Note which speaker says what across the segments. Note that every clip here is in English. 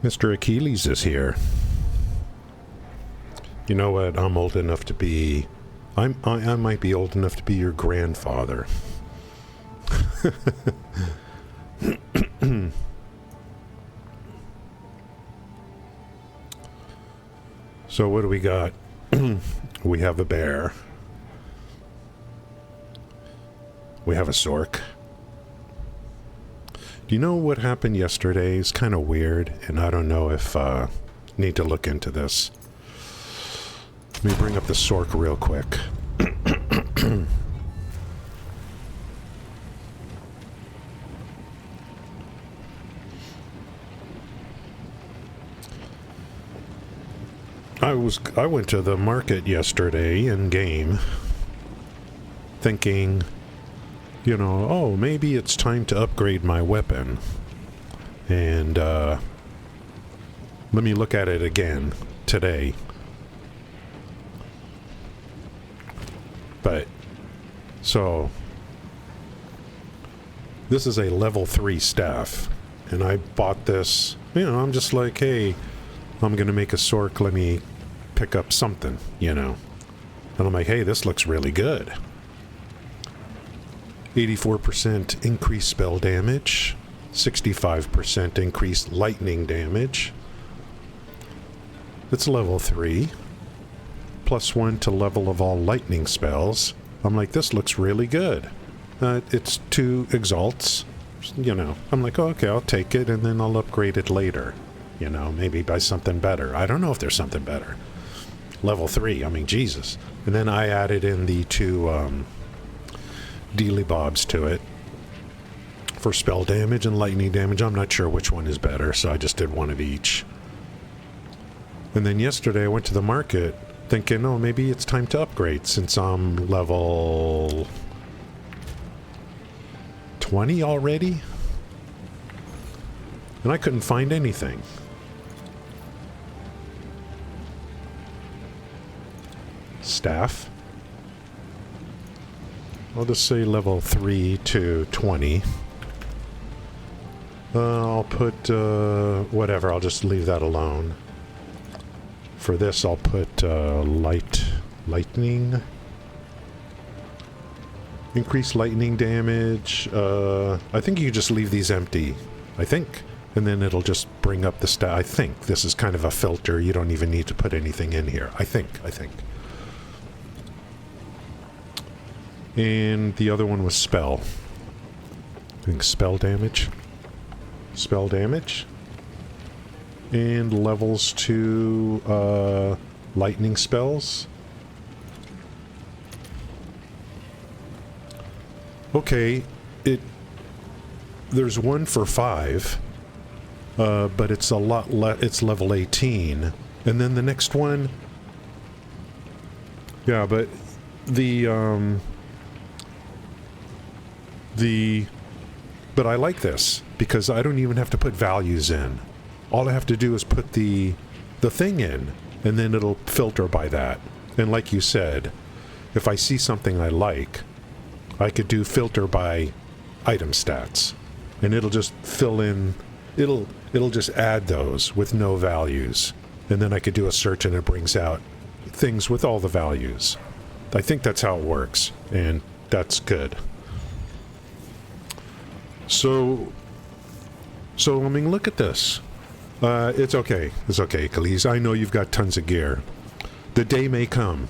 Speaker 1: Mr. Achilles is here. You know what? I'm old enough to be... I might be old enough to be your grandfather. So what do we got? We have a bear. We have a SORC. Do you know what happened yesterday? It's kind of weird, and I don't know if need to look into this. Let me bring up the SORC real quick. I went to the market yesterday in game thinking, you know, oh, maybe it's time to upgrade my weapon. And let me look at it again today. But so this is a level 3 staff, and I bought this, you know, I'm just like, hey, I'm gonna make a SORC, let me pick up something, you know. And I'm like, hey, this looks really good. 84% increased spell damage, 65% increased lightning damage. It's level 3. +1 to level of all lightning spells. I'm like, this looks really good. It's 2 exalts, you know. I'm like, oh, okay, I'll take it, and then I'll upgrade it later. You know, maybe by something better. I don't know if there's something better. Level 3, I mean, Jesus. And then I added in the 2 dealy bobs to it for spell damage and lightning damage. I'm not sure which one is better, so I just did one of each. And then yesterday I went to the market thinking, oh, maybe it's time to upgrade since I'm level 20 already. And I couldn't find anything. Staff. I'll just say level 3 to 20. I'll put, whatever, I'll just leave that alone. For this, I'll put, lightning. Increased lightning damage. I think you just leave these empty. I think. And then it'll just bring up the stat. I think this is kind of a filter. You don't even need to put anything in here. I think. And the other one was spell. I think spell damage. Spell damage. And levels to lightning spells. Okay, there's one for 5. But it's a lot it's level 18. And then the next one, yeah, but but I like this because I don't even have to put values in. All I have to do is put the thing in, and then it'll filter by that. And like you said, if I see something I like, I could do filter by item stats, and it'll just fill in. It'll just add those with no values, and then I could do a search and it brings out things with all the values. I think that's how it works, and that's good. So I mean, look at this. It's okay, Achilles. I know you've got tons of gear. The day may come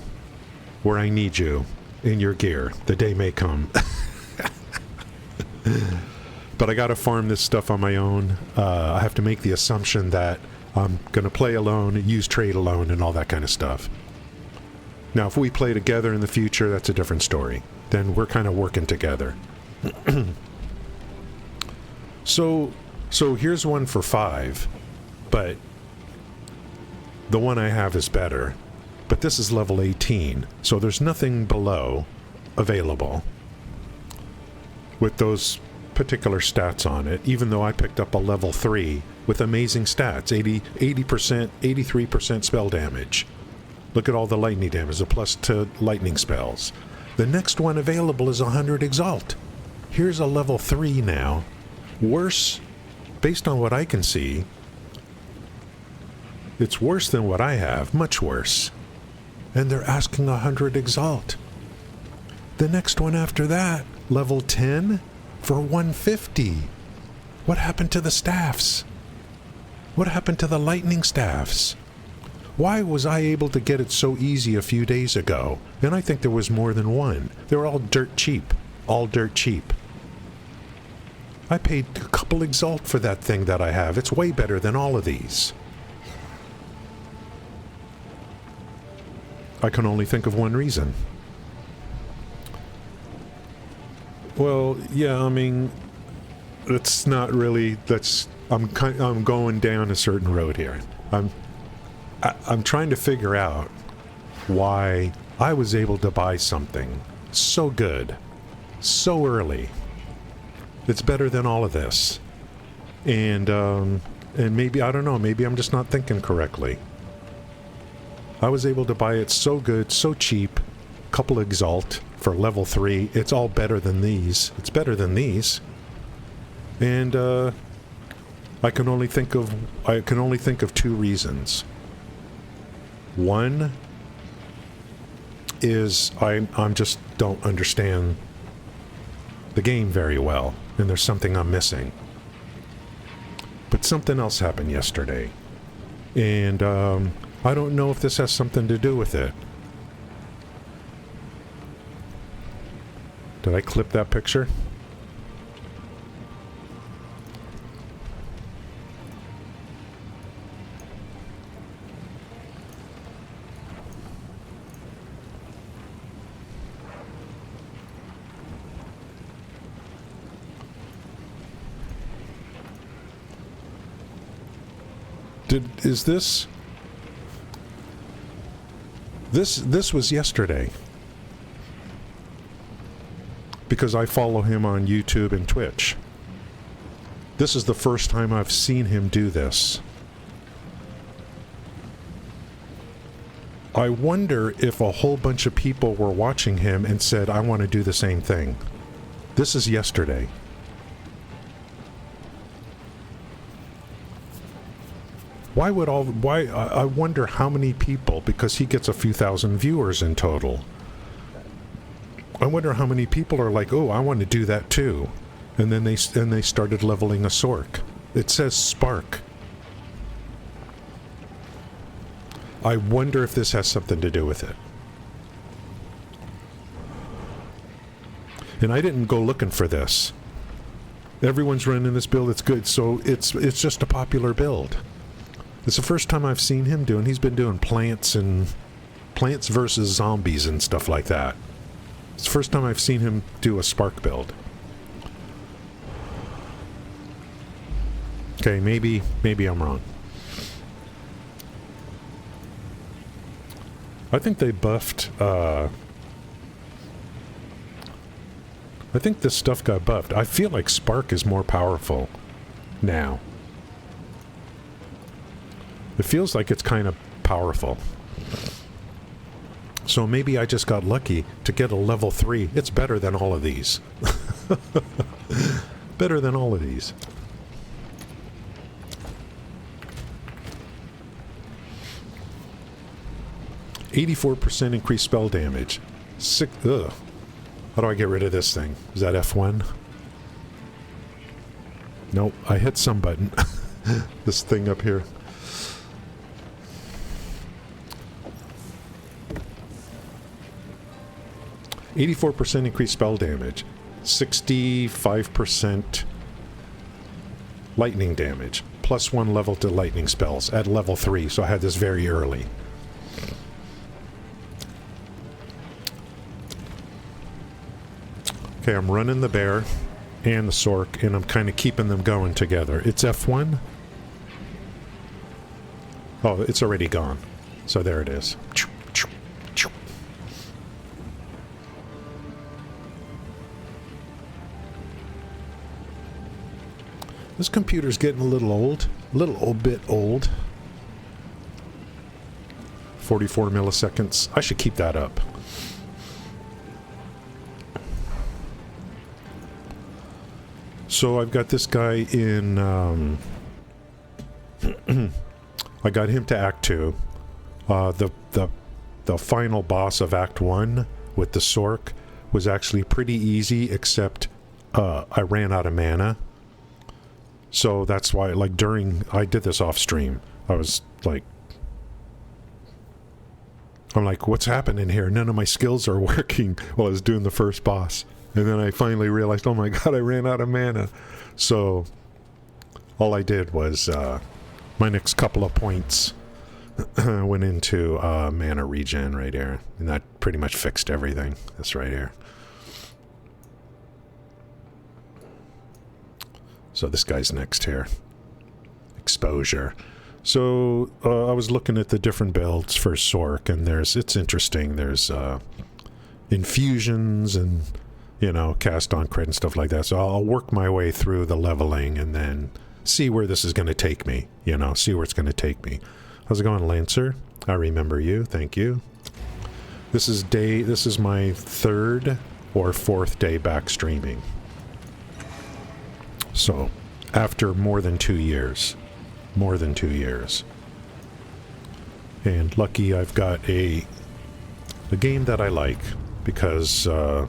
Speaker 1: where I need you in your gear. The day may come. But I gotta farm this stuff on my own. I have to make the assumption that I'm gonna play alone, use trade alone, and all that kind of stuff. Now, if we play together in the future, that's a different story. Then we're kind of working together. So here's one for 5, but the one I have is better. But this is level 18, so there's nothing below available with those particular stats on it, even though I picked up a level 3 with amazing stats, 80%, 83% spell damage. Look at all the lightning damage, a plus to lightning spells. The next one available is 100 Exalt. Here's a level 3 now. Worse, based on what I can see, It's worse than what I have, much worse. And they're asking 100 Exalt. The next one after that, level 10 for 150. What happened to the staffs? What happened to the lightning staffs? Why was I able to get it so easy a few days ago? And I think there was more than one. They were all dirt cheap. All dirt cheap. I paid a couple Exalt for that thing that I have. It's way better than all of these. I can only think of one reason. Well, yeah, I mean, it's not really, that's, I'm going down a certain road here. I'm trying to figure out why I was able to buy something so good, so early. It's better than all of this. And maybe, I don't know, maybe I'm just not thinking correctly. I was able to buy it so good, so cheap, couple Exalt for level 3. It's all better than these. It's better than these. And I can only think of two reasons. One is I'm just don't understand the game very well, and there's something I'm missing. But something else happened yesterday, and I don't know if this has something to do with it. Did I clip that picture? Is this... This was yesterday. Because I follow him on YouTube and Twitch. This is the first time I've seen him do this. I wonder if a whole bunch of people were watching him and said, I want to do the same thing. This is yesterday. I wonder how many people, because he gets a few thousand viewers in total. I wonder how many people are like, oh, I want to do that too. And then they started leveling a SORC. It says Spark. I wonder if this has something to do with it. And I didn't go looking for this. Everyone's running this build, it's good, so it's just a popular build. It's the first time I've seen him doing. He's been doing plants versus zombies and stuff like that. It's the first time I've seen him do a Spark build. Okay, maybe I'm wrong. I think they buffed, I think this stuff got buffed. I feel like Spark is more powerful now. It feels like it's kind of powerful. So maybe I just got lucky to get a level 3. It's better than all of these. Better than all of these. %84 increased spell damage. Ugh. How do I get rid of this thing? Is that F1? Nope, I hit some button. This thing up here. %84 increased spell damage. 65% lightning damage. +1 level to lightning spells at level 3, so I had this very early. Okay, I'm running the bear and the SORC, and I'm kind of keeping them going together. It's F1. Oh, it's already gone. So there it is. This computer's getting a little bit old. 44 milliseconds. I should keep that up. So I've got this guy in I got him to Act 2. The final boss of Act 1 with the SORC was actually pretty easy, except I ran out of mana. So that's why, like, I did this off stream. I was like, I'm like, what's happening here? None of my skills are working while I was doing the first boss. And then I finally realized, oh my god, I ran out of mana. So all I did was my next couple of points went into mana regen right here. And that pretty much fixed everything. That's right here. So this guy's next here. Exposure. So I was looking at the different builds for SORC, and it's interesting. There's infusions and, you know, cast on crit and stuff like that. So I'll work my way through the leveling and then see where this is going to take me. You know, see where it's going to take me. How's it going, Lancer? I remember you. Thank you. This is my 3rd or 4th day back streaming. So after more than 2 years. More than 2 years. And lucky I've got a game that I like, because the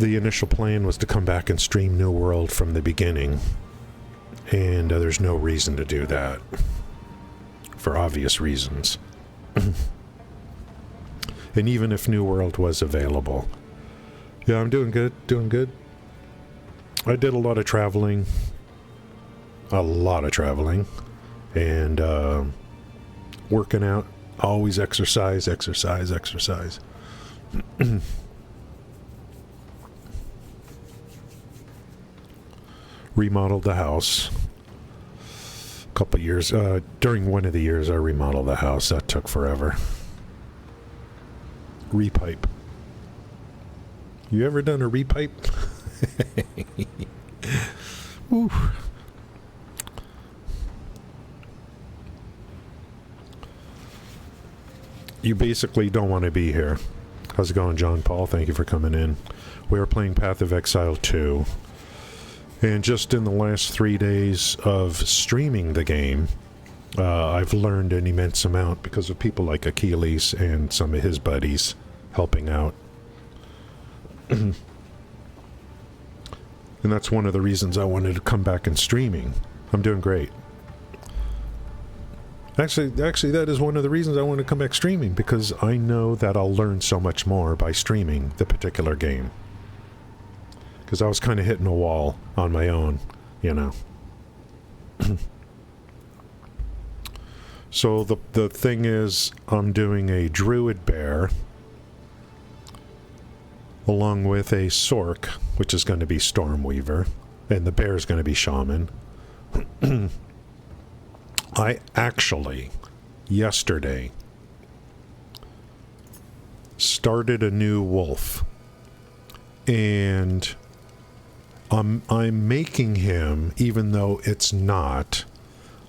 Speaker 1: initial plan was to come back and stream New World from the beginning, and there's no reason to do that for obvious reasons. And even if New World was available, yeah, I'm doing good, I did a lot of traveling, and working out. Always exercise. Remodeled the house a couple years. During one of the years I remodeled the house. That took forever. Repipe. You ever done a repipe? Woo. You basically don't want to be here. How's it going, John Paul? Thank you for coming in. We are playing Path of Exile 2. And just in the last 3 days of streaming the game, I've learned an immense amount because of people like Achilles and some of his buddies helping out. And that's one of the reasons I wanted to come back and streaming. I'm doing great. Actually, that is one of the reasons I want to come back streaming, because I know that I'll learn so much more by streaming the particular game. Because I was kind of hitting a wall on my own, you know. So the thing is, I'm doing a DRUID bear along with a SORC, which is going to be STORMWEAVER, and the bear is going to be SHAMAN. I actually, yesterday, started a new wolf, and I'm making him, even though it's not,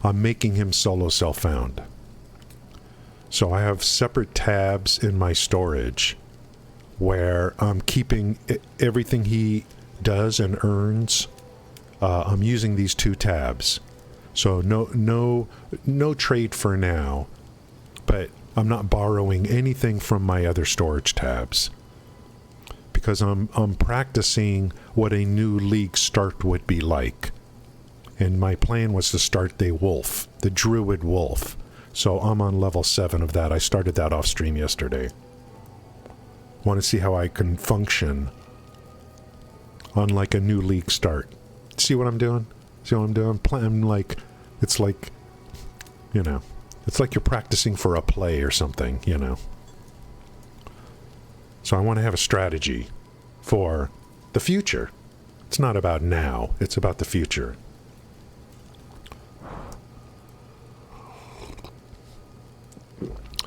Speaker 1: I'm making him solo self-found. So I have separate tabs in my storage where I'm keeping everything he does and earns. I'm using these 2 tabs. So no trade for now, but I'm not borrowing anything from my other storage tabs, because I'm practicing what a new league start would be like. And my plan was to start the wolf, the DRUID wolf. So I'm on level 7 of that. I started that off stream yesterday. Want to see how I can function on like a new league start. See what I'm doing? See what I'm doing? I'm like, it's like, you know, it's like you're practicing for a play or something, you know. So I want to have a strategy for the future. It's not about now, it's about the future.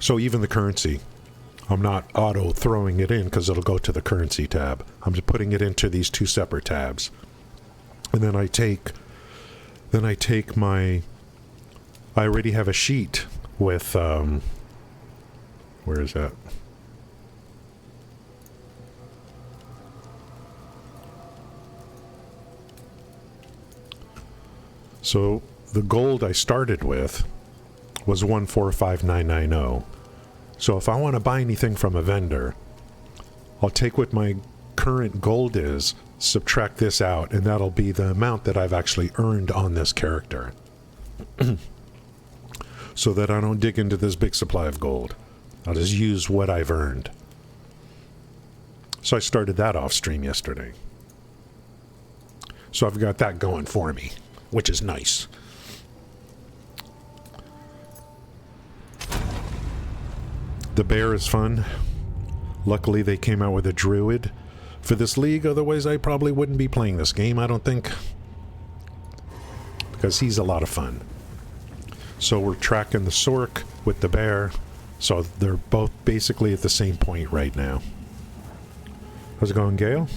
Speaker 1: So even the currency, I'm not auto throwing it in because it'll go to the currency tab. I'm just putting it into these 2 separate tabs. And then I take my, I already have a sheet with, where is that? So the gold I started with was 145990. So if I want to buy anything from a vendor, I'll take what my current gold is, subtract this out, and that'll be the amount that I've actually earned on this character. So that I don't dig into this big supply of gold. I'll just use what I've earned. So I started that off stream yesterday. So I've got that going for me, which is nice. The bear is fun. Luckily they came out with a druid for this league, otherwise I probably wouldn't be playing this game, I don't think. Because he's a lot of fun. So we're tracking the SORC with the bear, so they're both basically at the same point right now. How's it going, Gale?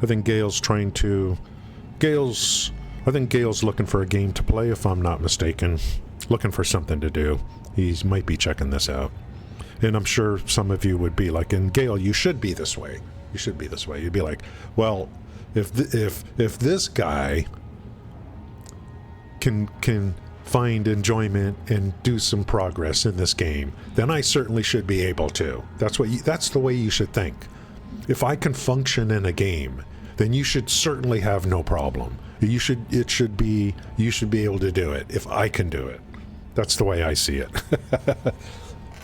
Speaker 1: I think Gale's trying to... I think Gale's looking for a game to play, if I'm not mistaken. Looking for something to do. He might be checking this out. And I'm sure some of you would be like, and Gale, you should be this way. You should be this way. You'd be like, well, if this guy can find enjoyment and do some progress in this game, then I certainly should be able to. That's the way you should think. If I can function in a game, then you should certainly have no problem. You should be able to do it if I can do it. That's the way I see it.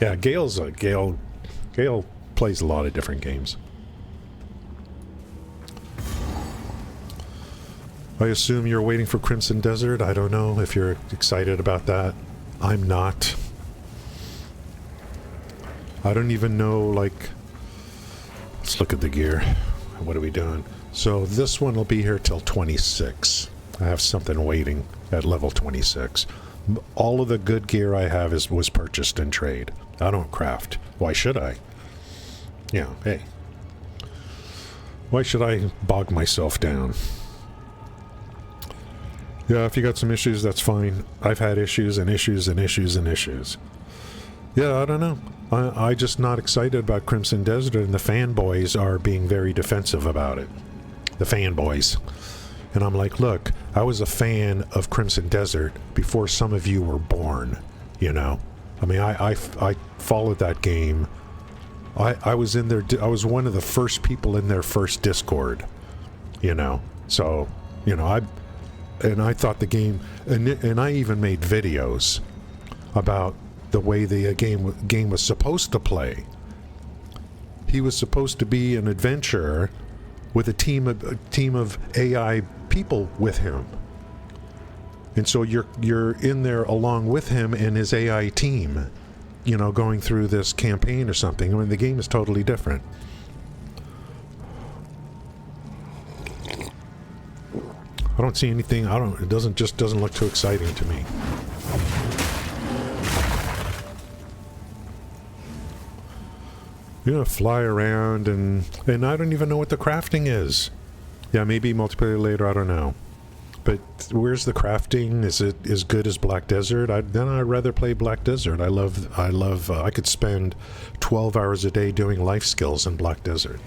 Speaker 1: Yeah, Gale plays a lot of different games. I assume you're waiting for Crimson Desert. I don't know if you're excited about that. I'm not. I don't even know, like... Let's look at the gear. What are we doing? So this one will be here till 26. I have something waiting at level 26. All of the good gear I have was purchased in trade. I don't craft. Why should I? Yeah, hey. Why should I bog myself down? Yeah, if you got some issues, that's fine. I've had issues and issues and issues and issues. Yeah, I don't know. I'm just not excited about Crimson Desert, and the fanboys are being very defensive about it. The fanboys. And I'm like, look, I was a fan of Crimson Desert before some of you were born, you know? I mean, I followed that game. I was in there, I was one of the first people in their first Discord, you know? So, you know, I thought the game, and I even made videos about the way the game was supposed to play. He was supposed to be an adventurer with a team of AI people with him, and so you're in there along with him and his AI team, you know, going through this campaign or something. I mean, the game is totally different. I don't see anything. It doesn't look too exciting to me. You know, fly around and I don't even know what the crafting is. Yeah, maybe multiplayer later, I don't know. But where's the crafting? Is it as good as Black Desert? Then I'd rather play Black Desert. I could spend 12 hours a day doing life skills in Black Desert.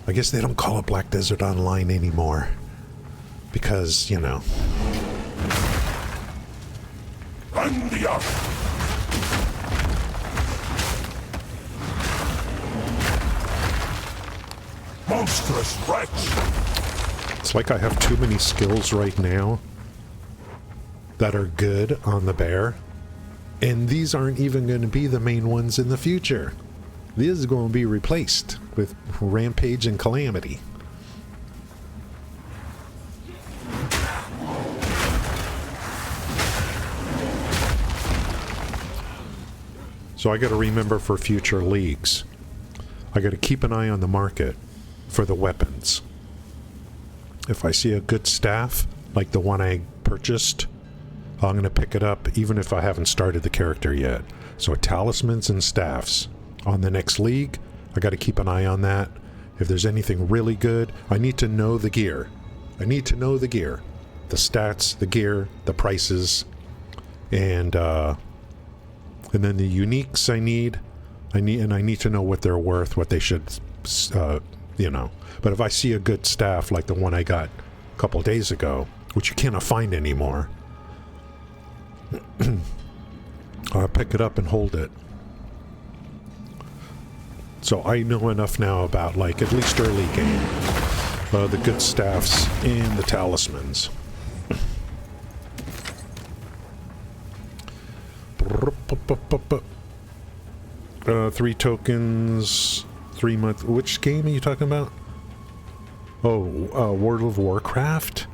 Speaker 1: I guess they don't call it Black Desert Online anymore. Because, you know...
Speaker 2: Run the ark! Monstrous wretch!
Speaker 1: It's like I have too many skills right now that are good on the bear, and these aren't even going to be the main ones in the future. This is going to be replaced with Rampage and Calamity. So I got to remember for future leagues, I got to keep an eye on the market for the weapons. If I see a good staff, like the one I purchased, I'm going to pick it up even if I haven't started the character yet. So talismans and staffs. On the next league, I got to keep an eye on that. If there's anything really good, I need to know the gear. I need to know the gear. The stats, the gear, the prices, and then the uniques I need to know what they're worth, what they should you know. But if I see a good staff like the one I got a couple days ago, which you cannot find anymore, I'll pick it up and hold it. So I know enough now about, like, at least early game, the good staffs and the talismans. 3 tokens, 3 months. Which game are you talking about? Oh, World of Warcraft?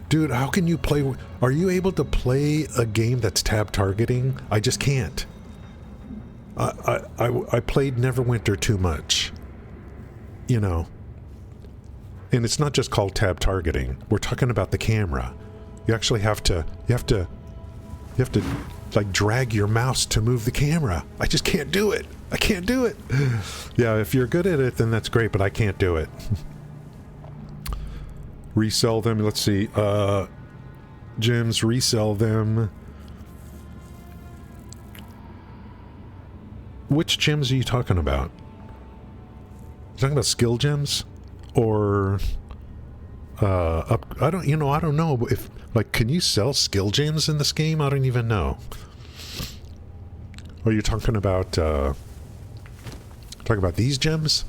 Speaker 1: Dude, how can you play? Are you able to play a game that's tab targeting? I just can't. I played Neverwinter too much, you know. And it's not just called tab targeting. We're talking about the camera. You actually have to like drag your mouse to move the camera. I just can't do it. I can't do it. Yeah, if you're good at it, then that's great, but I can't do it. Resell them. Let's see. Gems, resell them. Which gems are you talking about? You talking about skill gems? Or I don't know if, like, can you sell skill gems in this game? I don't even know. Are you talking about these gems?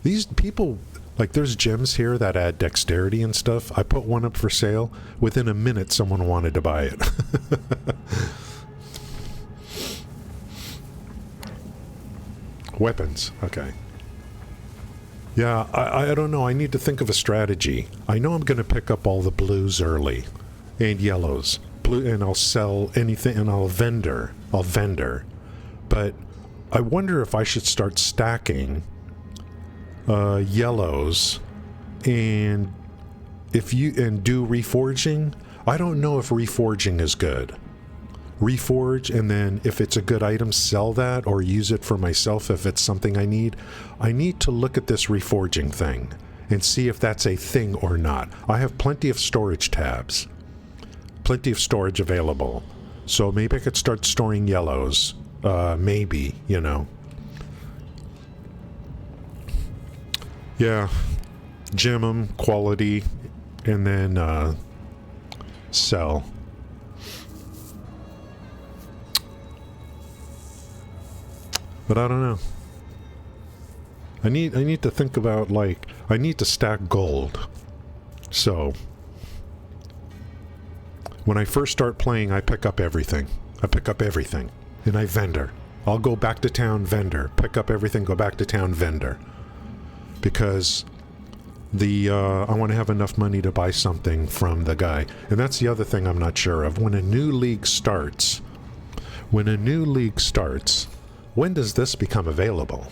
Speaker 1: These people, like, there's gems here that add dexterity and stuff. I put one up for sale. Within a minute, someone wanted to buy it. Weapons. Okay. Yeah, I don't know. I need to think of a strategy. I know I'm going to pick up all the blues early and yellows. And I'll sell anything, and I'll vendor. But I wonder if I should start stacking yellows and do reforging. I don't know if reforging is good. Reforge, and then if it's a good item, sell that or use it for myself if it's something I need. I need to look at this reforging thing and see if that's a thing or not. I have plenty of storage tabs, plenty of storage available, so maybe I could start storing yellows. Maybe, you know. Yeah, gem them, quality, and then sell. But I don't know. I need to think about, like, I need to stack gold. So when I first start playing, I pick up everything. And I vendor. I'll go back to town, vendor. Pick up everything, go back to town, vendor. Because I want to have enough money to buy something from the guy. And that's the other thing I'm not sure of. When a new league starts, when does this become available?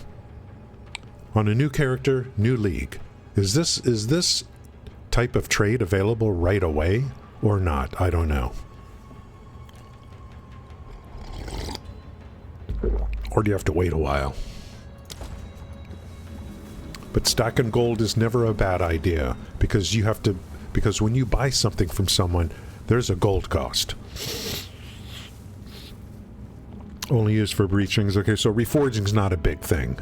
Speaker 1: On a new character, new league. Is this type of trade available right away or not? I don't know. Or do you have to wait a while? But stacking gold is never a bad idea because when you buy something from someone, there's a gold cost. Only used for breachings. Okay, so reforging's not a big thing.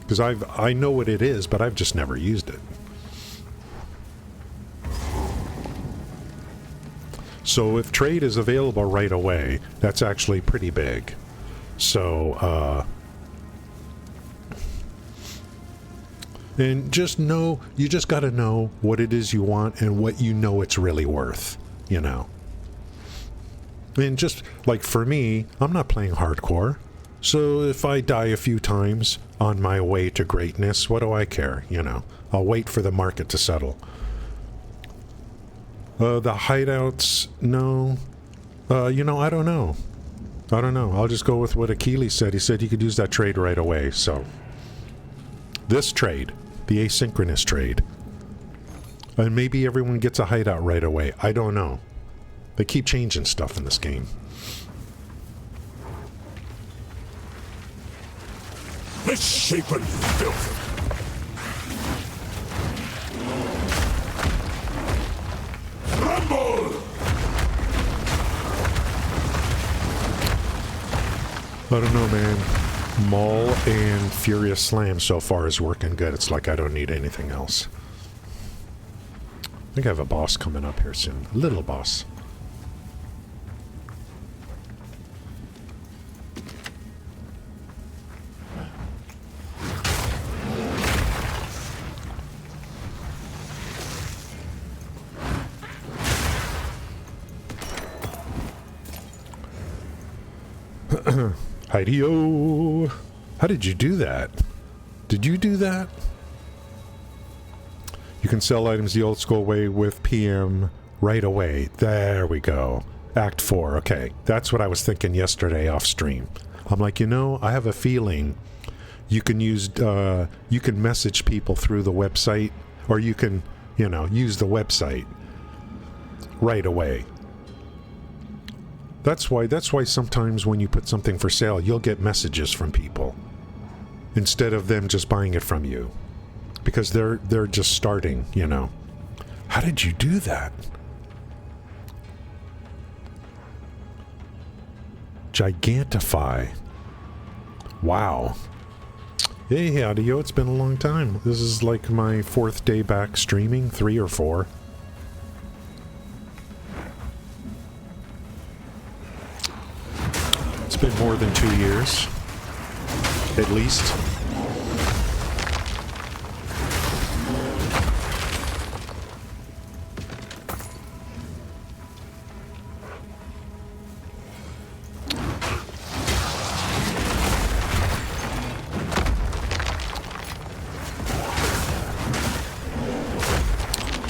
Speaker 1: Because I know what it is, but I've just never used it. So if trade is available right away, that's actually pretty big. So, and just know, you just gotta know what it is you want and what you know it's really worth, you know. And just, like, for me, I'm not playing hardcore. So if I die a few times on my way to greatness, what do I care, you know? I'll wait for the market to settle. The hideouts, no. You know, I don't know. I'll just go with what Achilles said. He said you could use that trade right away, so. This trade, the asynchronous trade. And maybe everyone gets a hideout right away. I don't know. They keep changing stuff in this game.
Speaker 2: Misshapen filth. Rumble!
Speaker 1: I don't know, man. Maul and Furious Slam so far is working good. It's like I don't need anything else. I think I have a boss coming up here soon. A little boss. Hi-de-o! How did you do that? Did you do that? You can sell items the old school way with PM right away. There we go. Act 4. Okay. That's what I was thinking yesterday off stream. I'm like, you know, I have a feeling you can use, you can message people through the website, or you can, you know, use the website right away. That's why sometimes when you put something for sale, you'll get messages from people instead of them just buying it from you, because they're just starting, you know. How did you do that? Gigantify. Wow. Hey, audio, it's been a long time. This is like my 4th day back streaming, 3 or 4. It's been more than 2 years, at least.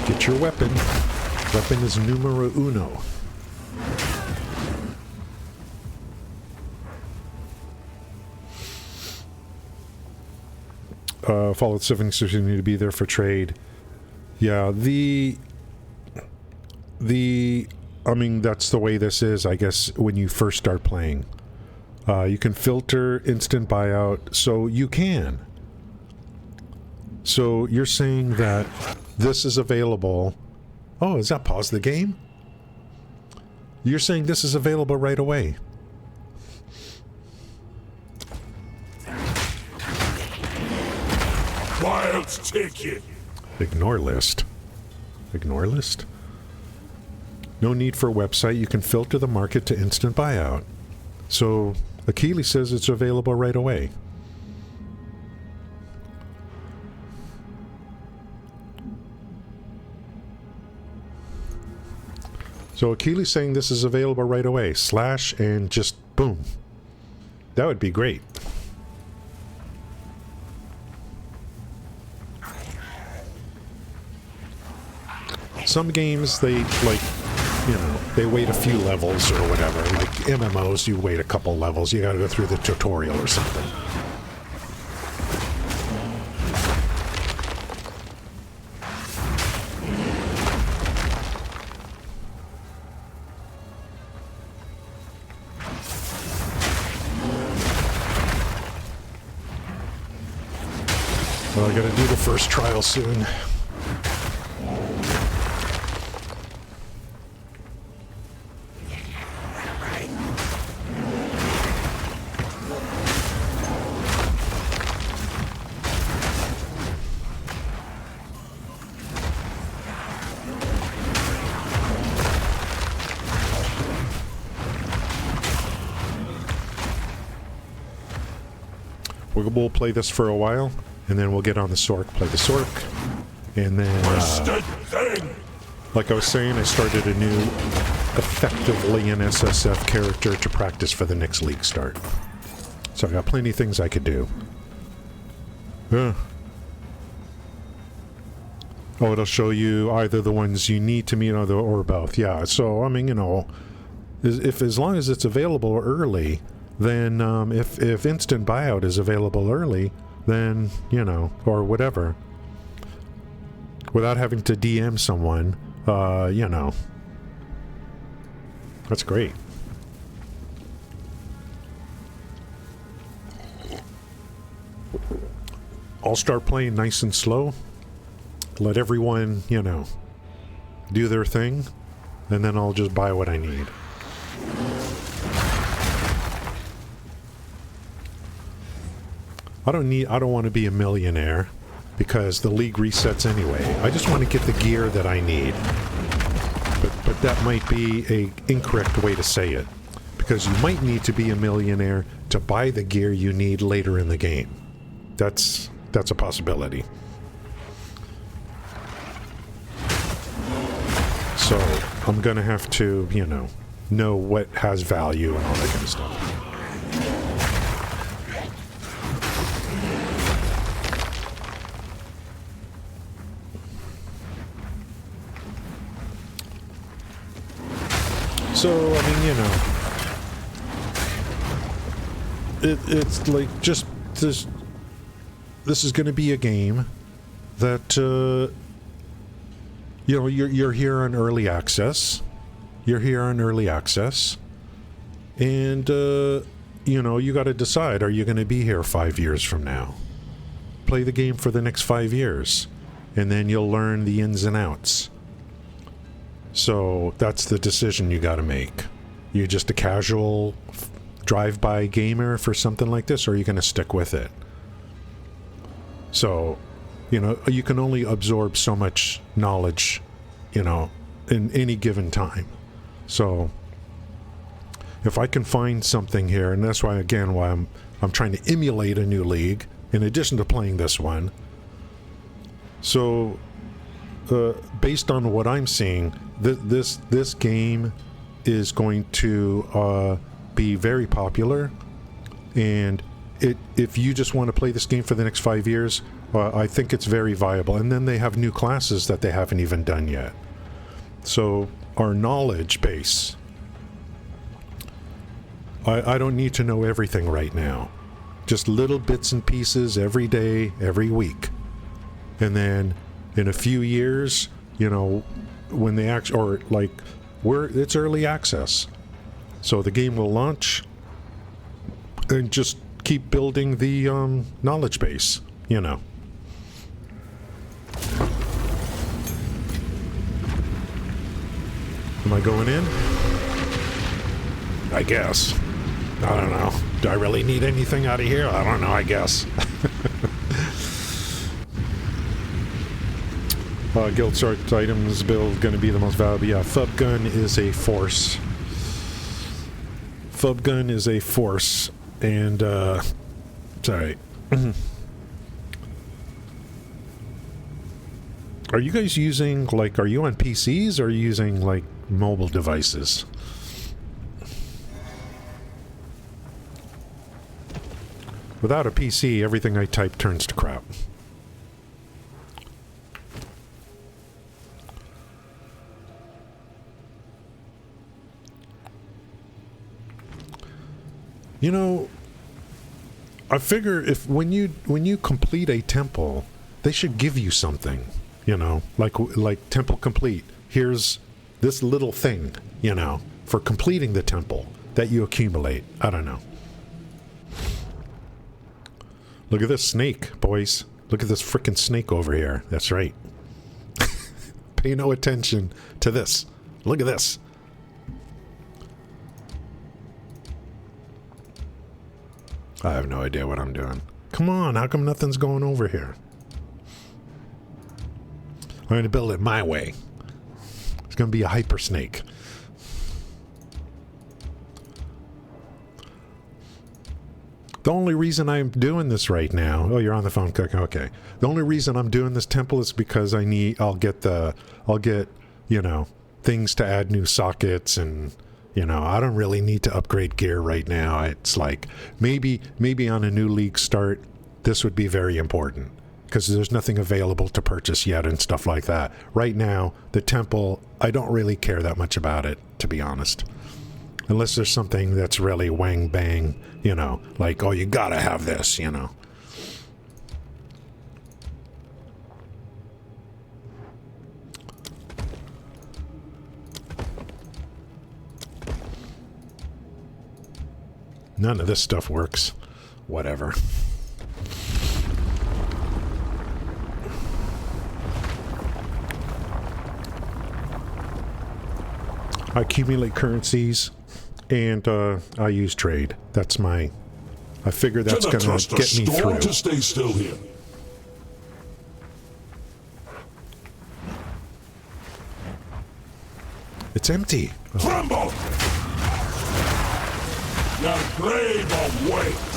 Speaker 1: Get your weapon. Weapon is numero uno. Fallout 76 need to be there for trade. Yeah, I mean, that's the way this is, I guess, when you first start playing. You can filter instant buyout, so you can. So you're saying that this is available. Oh, is that pause the game? You're saying this is available right away.
Speaker 2: Wild's ticket.
Speaker 1: Ignore list. Ignore list? No need for a website. You can filter the market to instant buyout. So Akili says it's available right away. So Akili's saying this is available right away. Slash and just boom. That would be great. Some games, they, like, you know, they wait a few levels or whatever. Like MMOs, you wait a couple levels. You gotta go through the tutorial or something. Well, I gotta do the first trial soon. We'll play this for a while, and then we'll get on the SORC, play the SORC, and then, like I was saying, I started a new, effectively an SSF character to practice for the next league start. So I got plenty of things I could do. Oh, it'll show you either the ones you need to meet or both. Yeah, so, I mean, you know, as long as it's available early, then if instant buyout is available early, then, you know, or whatever, without having to DM someone, you know, that's great. I'll start playing nice and slow, let everyone, you know, do their thing, and then I'll just buy what I need. I don't want to be a millionaire because the league resets anyway. I just want to get the gear that I need. But that might be a incorrect way to say it, because you might need to be a millionaire to buy the gear you need later in the game. That's a possibility. So I'm gonna have to, you know what has value and all that kind of stuff. So, I mean, you know, it's like just this is going to be a game that, you know, you're here on early access. You're here on early access. And, you know, you got to decide, are you going to be here 5 years from now? Play the game for the next 5 years. And then you'll learn the ins and outs. So that's the decision you got to make. You're just a casual drive-by gamer for something like this, or are you going to stick with it? So, you know, you can only absorb so much knowledge, you know, in any given time. So if I can find something here, and that's why, again, why I'm trying to emulate a new league in addition to playing this one. So based on what I'm seeing, this game is going to be very popular, and if you just want to play this game for the next 5 years, I think it's very viable. And then they have new classes that they haven't even done yet. So our knowledge base, I don't need to know everything right now. Just little bits and pieces every day, every week. And then in a few years, you know, when they or like, it's early access. So the game will launch and just keep building the knowledge base, you know. Am I going in? I guess. I don't know. Do I really need anything out of here? I don't know, I guess. Guild sort items build going to be the most valuable. Yeah, Fub gun is a force. Fub gun is a force. And, sorry. Are you guys using, like, are you on PCs or are you using, like, mobile devices? Without a PC, everything I type turns to crap. You know, I figure if when you complete a temple, they should give you something, you know, like temple complete. Here's this little thing, you know, for completing the temple that you accumulate. I don't know. Look at this snake, boys. Look at this frickin' snake over here. That's right. Pay no attention to this. Look at this. I have no idea what I'm doing. Come on, how come nothing's going over here? I'm going to build it my way. It's going to be a hyper snake. The only reason I'm doing this right now... Oh, you're on the phone, Cook. Okay. The only reason I'm doing this temple is because I'll get, you know, things to add new sockets and... You know, I don't really need to upgrade gear right now. It's like, maybe on a new league start, this would be very important. Because there's nothing available to purchase yet and stuff like that. Right now, the temple, I don't really care that much about it, to be honest. Unless there's something that's really wang bang, you know, like, oh, you gotta have this, you know. None of this stuff works. Whatever. I accumulate currencies and I use trade. That's my I figure that's
Speaker 2: Can I
Speaker 1: gonna
Speaker 2: trust a
Speaker 1: get me
Speaker 2: storm
Speaker 1: through.
Speaker 2: to stay still here?
Speaker 1: It's empty. Oh.
Speaker 2: Tremble! Your grave awaits!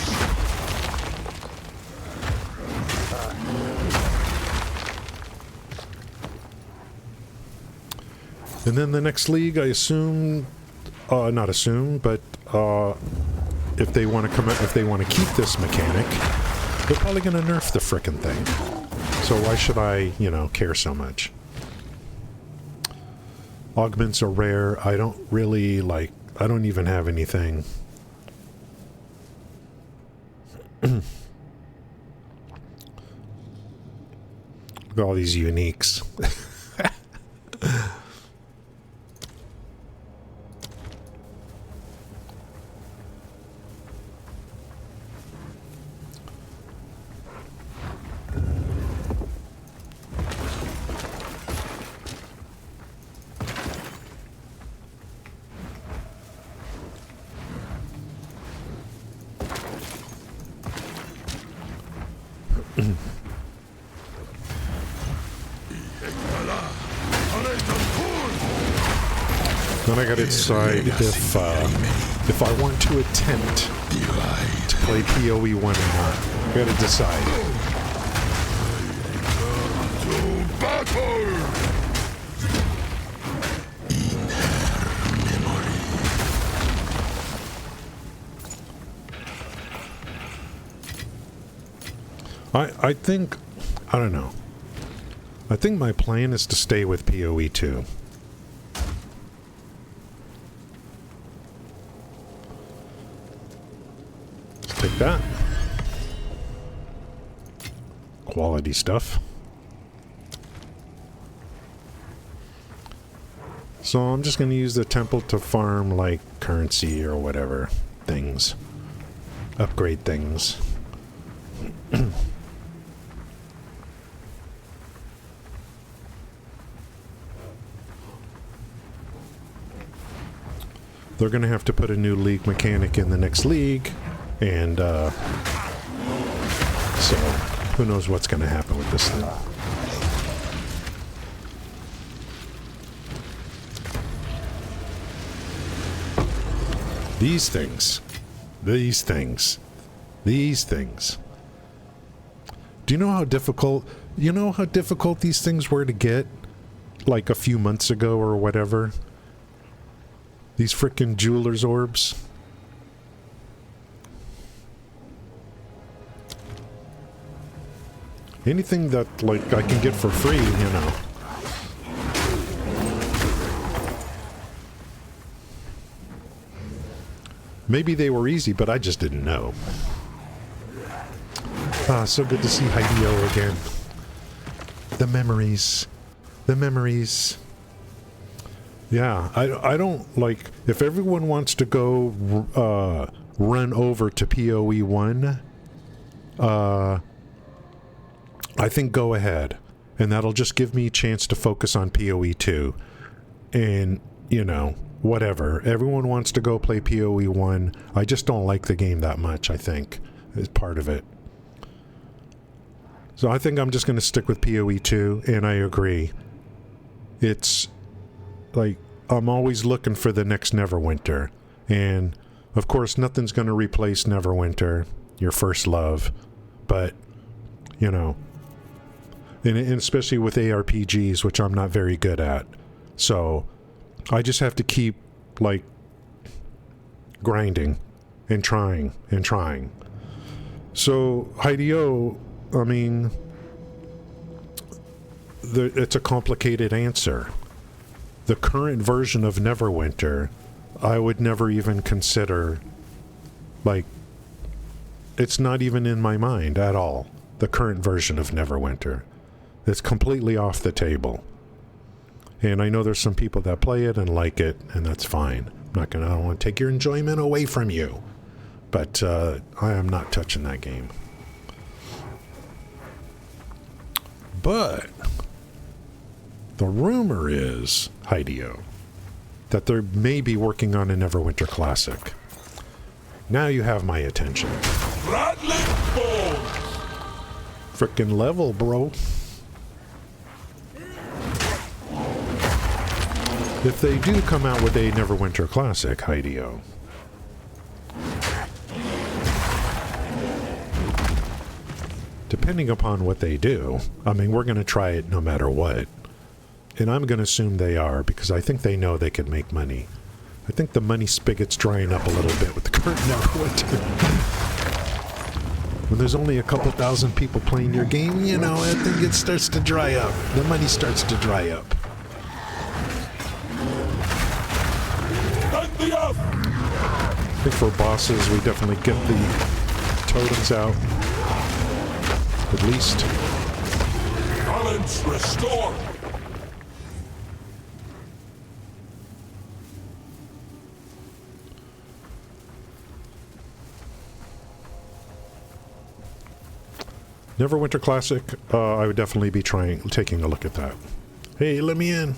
Speaker 1: And then the next league, I assume, not assume, but if they want to come out, if they want to keep this mechanic, they're probably going to nerf the frickin' thing. So why should I, you know, care so much? Augments are rare. I don't really like. I don't even have anything. Look at all these uniques. Then I gotta decide if I want to attempt to play POE1 or not. I gotta decide. I think, I don't know. I think my plan is to stay with POE2. Take that. Quality stuff. So I'm just going to use the temple to farm, like, currency or whatever things. Upgrade things. They're going to have to put a new league mechanic in the next league. And, so, who knows what's going to happen with this thing. These things. These things. These things. Do you know how difficult... You know how difficult these things were to get? Like a few months ago or whatever? These frickin' jeweler's orbs? Anything that, like, I can get for free, you know. Maybe they were easy, but I just didn't know. Ah, so good to see Hideo again. The memories. The memories. Yeah, I don't, like, if everyone wants to go, run over to POE1, I think go ahead, and that'll just give me a chance to focus on POE2, and, you know, whatever. Everyone wants to go play POE1. I just don't like the game that much, I think, is part of it. So I think I'm just going to stick with POE2, and I agree. It's, like, I'm always looking for the next Neverwinter, and, of course, nothing's going to replace Neverwinter, your first love, but, you know... And especially with ARPGs, which I'm not very good at. So, I just have to keep, like, grinding and trying and trying. So, Hideo, I mean, it's a complicated answer. The current version of Neverwinter, I would never even consider, like, it's not even in my mind at all. The current version of Neverwinter. It's completely off the table. And I know there's some people that play it and like it, and that's fine. I don't want to take your enjoyment away from you. But I am not touching that game. But the rumor is, Hideo, that they may be working on a Neverwinter Classic. Now you have my attention.
Speaker 2: rattling bones.
Speaker 1: Frickin' level, bro. If they do come out with a Neverwinter Classic, Hideo. Depending upon what they do, I mean, we're going to try it no matter what. And I'm going to assume they are, because I think they know they can make money. I think the money spigot's drying up a little bit with the current Neverwinter. When there's only a couple thousand people playing your game, you know, I think it starts to dry up. The money starts to dry up. I think for bosses, we definitely get the totems out. At least.
Speaker 2: Balance restored.
Speaker 1: Neverwinter Classic, I would definitely be taking a look at that. Hey, let me in.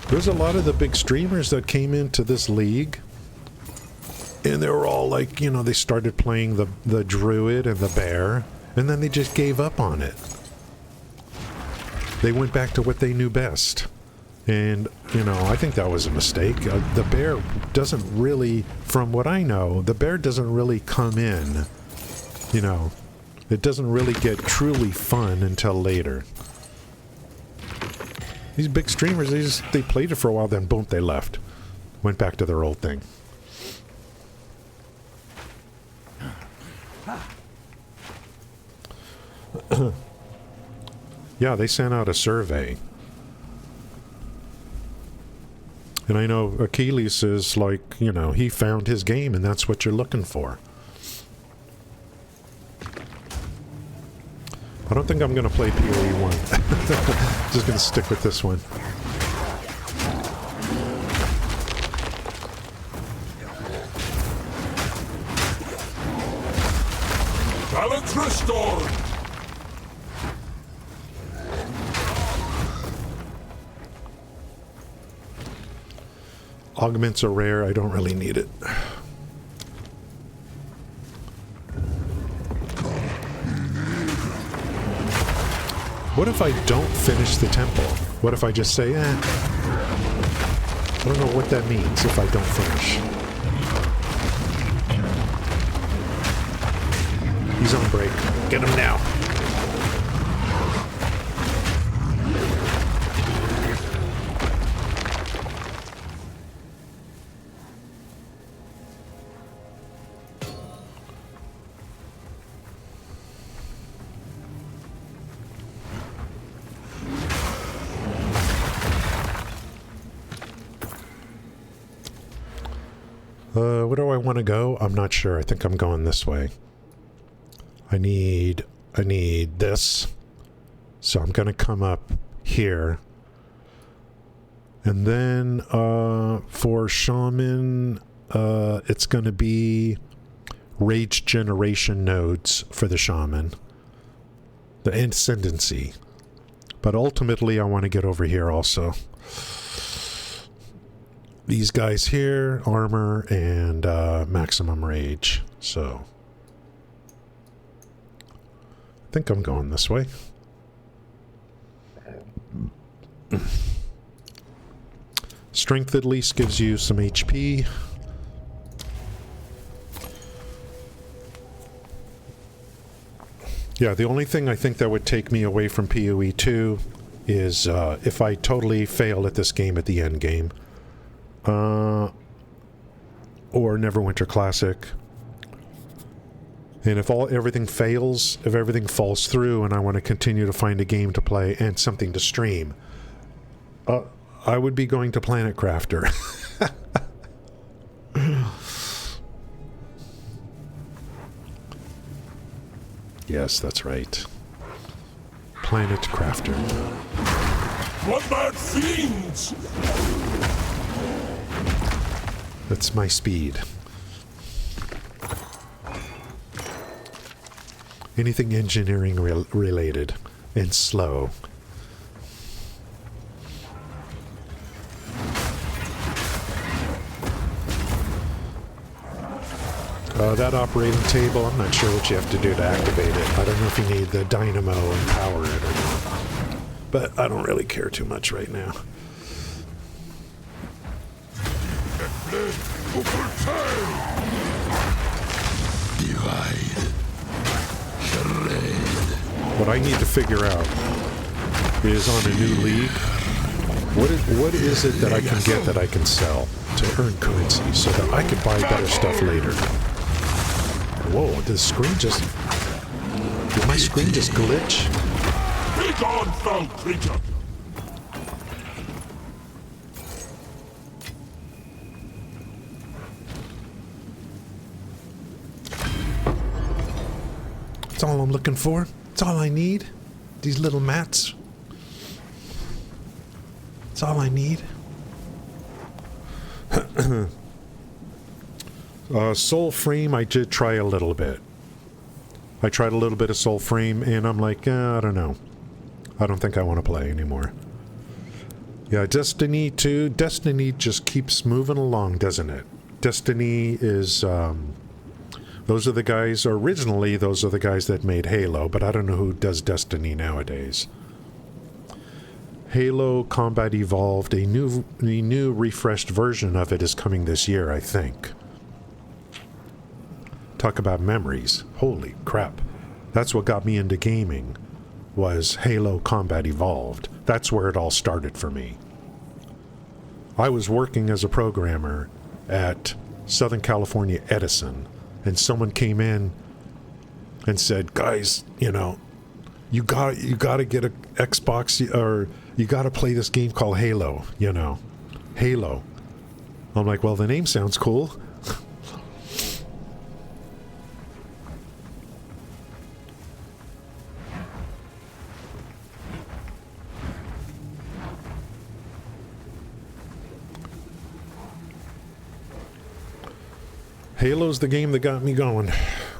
Speaker 1: There's a lot of the big streamers that came into this league, and they were all like, you know, they started playing the Druid and the Bear, and then they just gave up on it. They went back to what they knew best. And, you know, I think that was a mistake. The Bear doesn't really, from what I know, the Bear doesn't really come in, you know, it doesn't really get truly fun until later. These big streamers, they played it for a while, then boom, they left. Went back to their old thing. Yeah, they sent out a survey. And I know Achilles is like, you know, he found his game and that's what you're looking for. I don't think I'm going to play POE1. Just going to stick with this one.
Speaker 2: Balance restored.
Speaker 1: Augments are rare. I don't really need it. What if I don't finish the temple? What if I just say, I don't know what that means if I don't finish. He's on break. Get him now. Where do I want to go? I'm not sure. I think I'm going this way. I need this. So I'm going to come up here. And then for Shaman, it's going to be rage generation nodes for the Shaman. The ascendancy. But ultimately I want to get over here also. These guys here, armor and maximum rage. So I think I'm going this way. Strength at least gives you some HP. Yeah, the only thing I think that would take me away from POE2 is if I totally fail at this game at the end game. Or Neverwinter Classic. And if everything fails, if everything falls through and I want to continue to find a game to play and something to stream, I would be going to Planet Crafter. Yes, that's right. Planet Crafter.
Speaker 2: What bad fiends!
Speaker 1: That's my speed. Anything engineering related and slow. That operating table, I'm not sure what you have to do to activate it. I don't know if you need the dynamo and power it or not. But I don't really care too much right now. What I need to figure out is on a new league, what is it that I can get that I can sell to earn currency so that I could buy better stuff later? Whoa, did the screen just... Did my screen just glitch?
Speaker 2: Be gone, foul creature!
Speaker 1: That's all I'm looking for. That's all I need. These little mats. That's all I need. Soul Frame, I did try a little bit. I tried a little bit of Soul Frame, and I'm like, I don't know. I don't think I want to play anymore. Yeah, Destiny 2. Destiny just keeps moving along, doesn't it? Destiny is, those are the guys, originally, those are the guys that made Halo, but I don't know who does Destiny nowadays. Halo Combat Evolved, a new refreshed version of it is coming this year, I think. Talk about memories. Holy crap. That's what got me into gaming, was Halo Combat Evolved. That's where it all started for me. I was working as a programmer at Southern California Edison, and someone came in and said, guys, you know, you got to get an Xbox, or you got to play this game called Halo, you know. Halo. I'm like, well, the name sounds cool. Halo's the game that got me going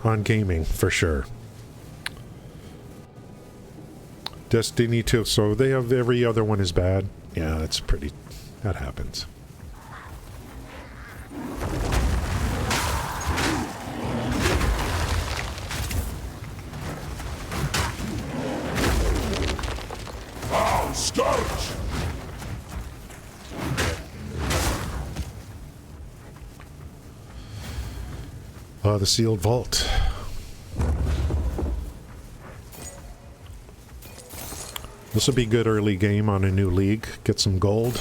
Speaker 1: on gaming, for sure. Destiny 2, so they have every other one is bad. Yeah, that's pretty... that happens.
Speaker 2: Foul scourge!
Speaker 1: The sealed vault. This will be good early game on a new league. Get some gold.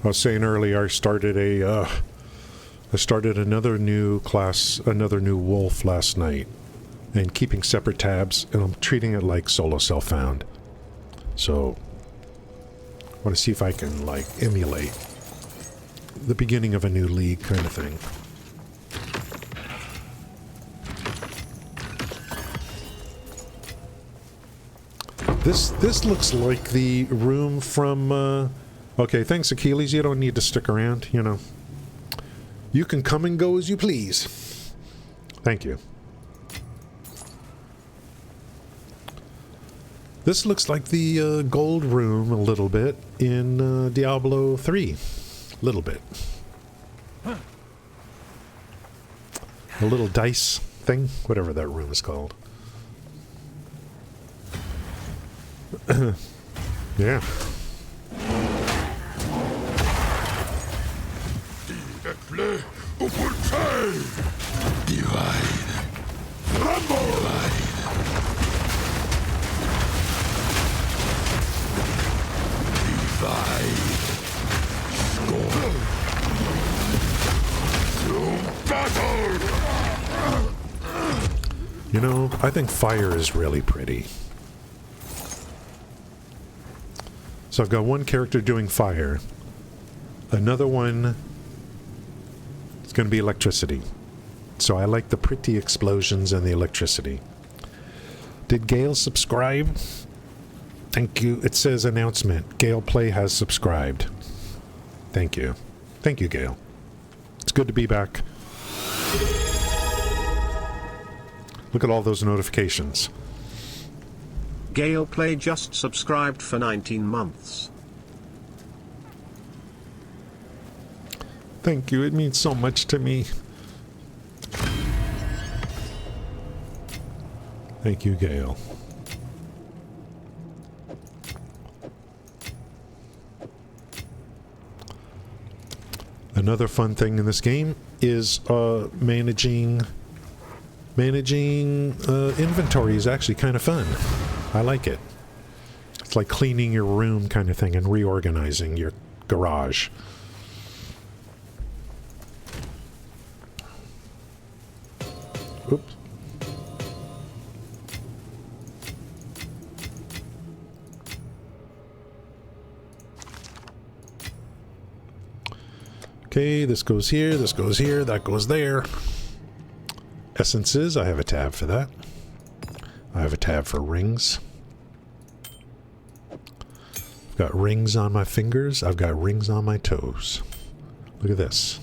Speaker 1: I was saying earlier, I started another new class, another new wolf last night, and keeping separate tabs, and I'm treating it like solo self-found. So, I want to see if I can, like, emulate the beginning of a new league kind of thing. This looks like the room from, okay, thanks, Achilles. You don't need to stick around, you know. You can come and go as you please. Thank you. This looks like the gold room a little bit in Diablo 3. A little bit. A little dice thing, whatever that room is called. Yeah. You know, I think fire is really pretty. So I've got one character doing fire. Another one is going to be electricity. So I like the pretty explosions and the electricity. Did Gale subscribe? Thank you. It says announcement. Gale Play has subscribed. Thank you. Thank you, Gale. It's good to be back. Look at all those notifications.
Speaker 3: Gale Play just subscribed for 19 months.
Speaker 1: Thank you. It means so much to me. Thank you, Gale. Another fun thing in this game is managing inventory is actually kind of fun. I like it. It's like cleaning your room kind of thing and reorganizing your garage. Oops. Okay, this goes here, that goes there. Essences, I have a tab for that. I have a tab for rings. I've got rings on my fingers, I've got rings on my toes. Look at this.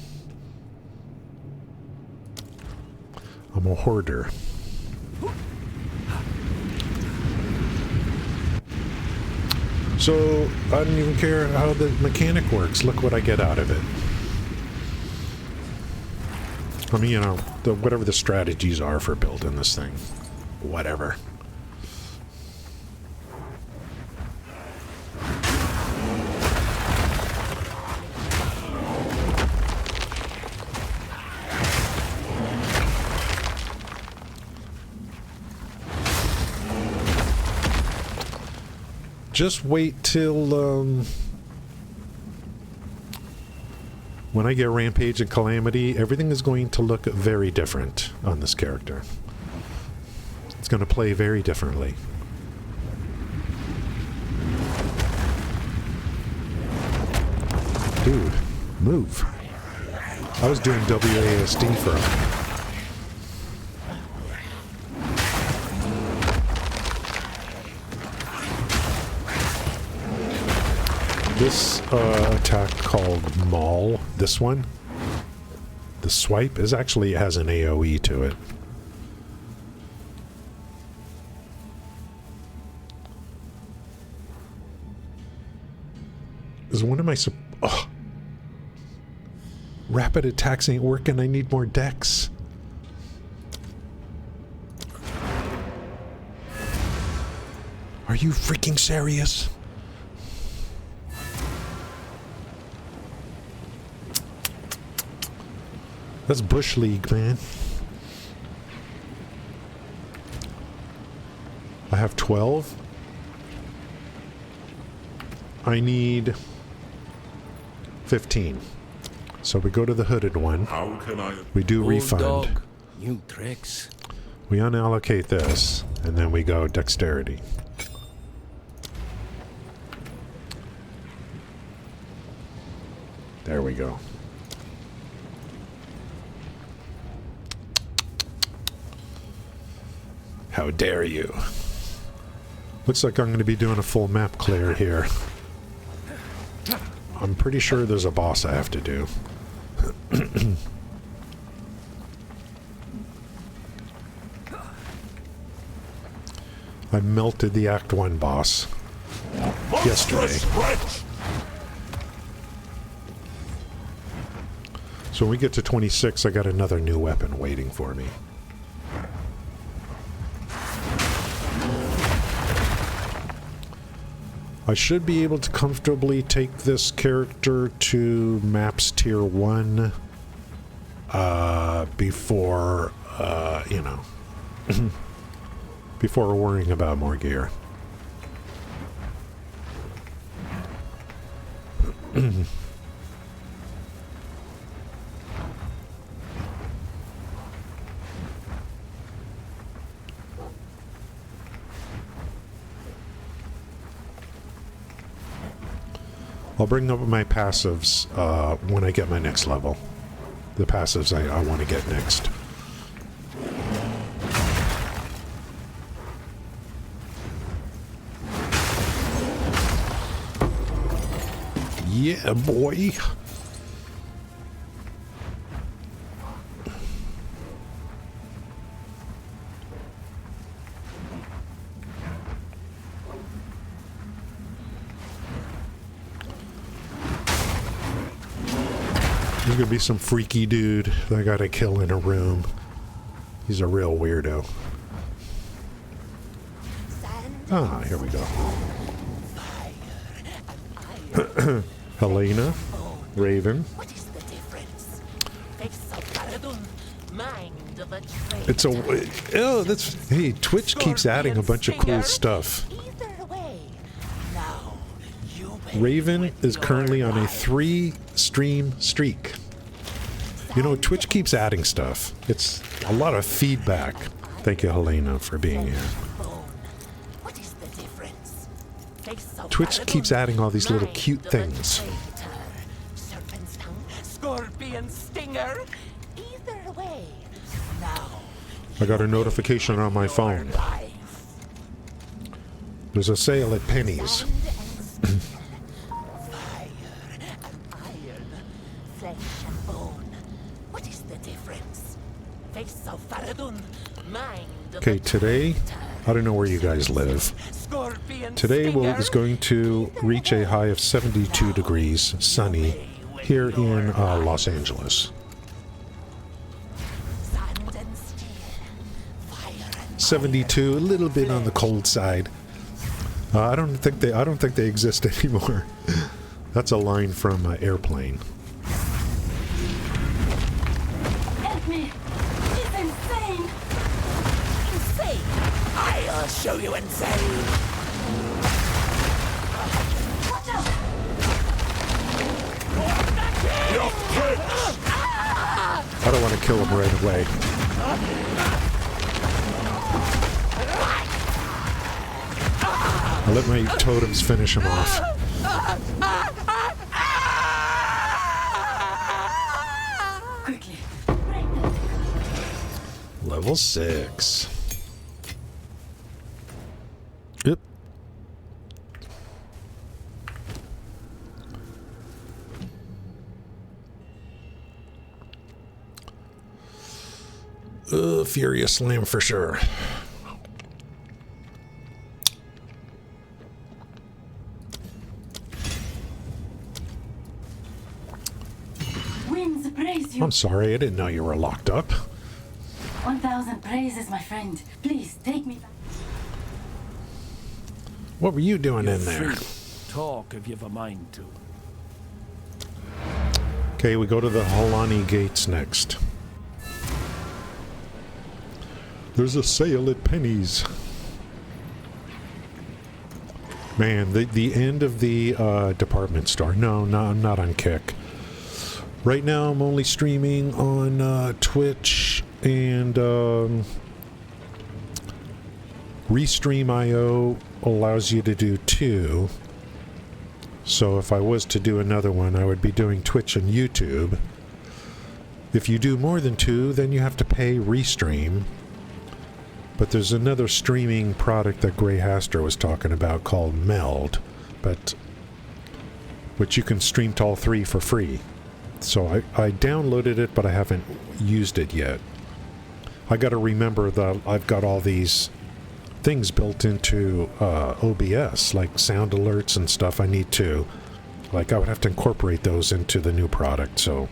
Speaker 1: I'm a hoarder. So, I don't even care how the mechanic works. Look what I get out of it. I mean, you know, whatever the strategies are for building this thing. Whatever. Just wait till, when I get Rampage and Calamity, everything is going to look very different on this character. It's going to play very differently. Dude, move. I was doing WASD for him. This attack called Maul, this one, the swipe, is actually has an AoE to it. Is one of my... Rapid attacks ain't working, I need more dex. Are you freaking serious? That's Bush League, man. I have 12. I need 15. So we go to the hooded one.
Speaker 2: How can I?
Speaker 1: We do refund.
Speaker 4: Dog. New tricks.
Speaker 1: We unallocate this, and then we go dexterity. There we go. How dare you? Looks like I'm going to be doing a full map clear here. I'm pretty sure there's a boss I have to do. I melted the Act 1 boss yesterday. So when we get to 26, I got another new weapon waiting for me. I should be able to comfortably take this character to Maps Tier 1 before, you know, before worrying about more gear. I'll bring up my passives when I get my next level. The passives I want to get next. Yeah, boy. There's gonna be some freaky dude that I gotta kill in a room. He's a real weirdo. Ah, here we go. Helena, Raven.
Speaker 5: What is the difference? Mind of a
Speaker 1: It's a oh, that's hey. Twitch keeps adding a bunch of cool stuff.
Speaker 5: Either way. Now you
Speaker 1: Raven is currently on a 3-stream streak. You know, Twitch keeps adding stuff. It's a lot of feedback. Thank you, Helena, for being here.
Speaker 5: What is the difference?
Speaker 1: Twitch keeps adding all these little cute things.
Speaker 5: Serpent's tongue, scorpion stinger. Either way. Now
Speaker 1: I got a notification on my phone. There's a sale at Penny's. Okay, today, I don't know where you guys live. Today is going to reach a high of 72 degrees, sunny, here in Los Angeles. 72, a little bit on the cold side. I don't think they exist anymore. That's a line from Airplane.
Speaker 6: Help me! It's insane!
Speaker 5: Insane! I'll show you insane!
Speaker 6: Watch out!
Speaker 2: You pricks!
Speaker 1: I don't want to kill him right away. I'll let my totems finish him off.
Speaker 6: Quickly, break them.
Speaker 1: Level 6. Yep. Furious Slam for sure.
Speaker 6: Winds praise you.
Speaker 1: I'm sorry, I didn't know you were locked up.
Speaker 6: 1,000 praises, my friend. Please take me back.
Speaker 1: What were you doing in there?
Speaker 4: Talk if you've a mind to.
Speaker 1: Okay, we go to the Halani Gates next. There's a sale at Penny's. Man, the end of the department store. No, I'm not on Kick. Right now, I'm only streaming on Twitch and Restream.io allows you to do 2. So if I was to do another one, I would be doing Twitch and YouTube. If you do more than 2, then you have to pay Restream. But there's another streaming product that Gray Haster was talking about called Meld, which you can stream to all 3 for free. So I downloaded it, but I haven't used it yet. I got to remember that I've got all these things built into OBS, like sound alerts and stuff. I need to, I would have to incorporate those into the new product. So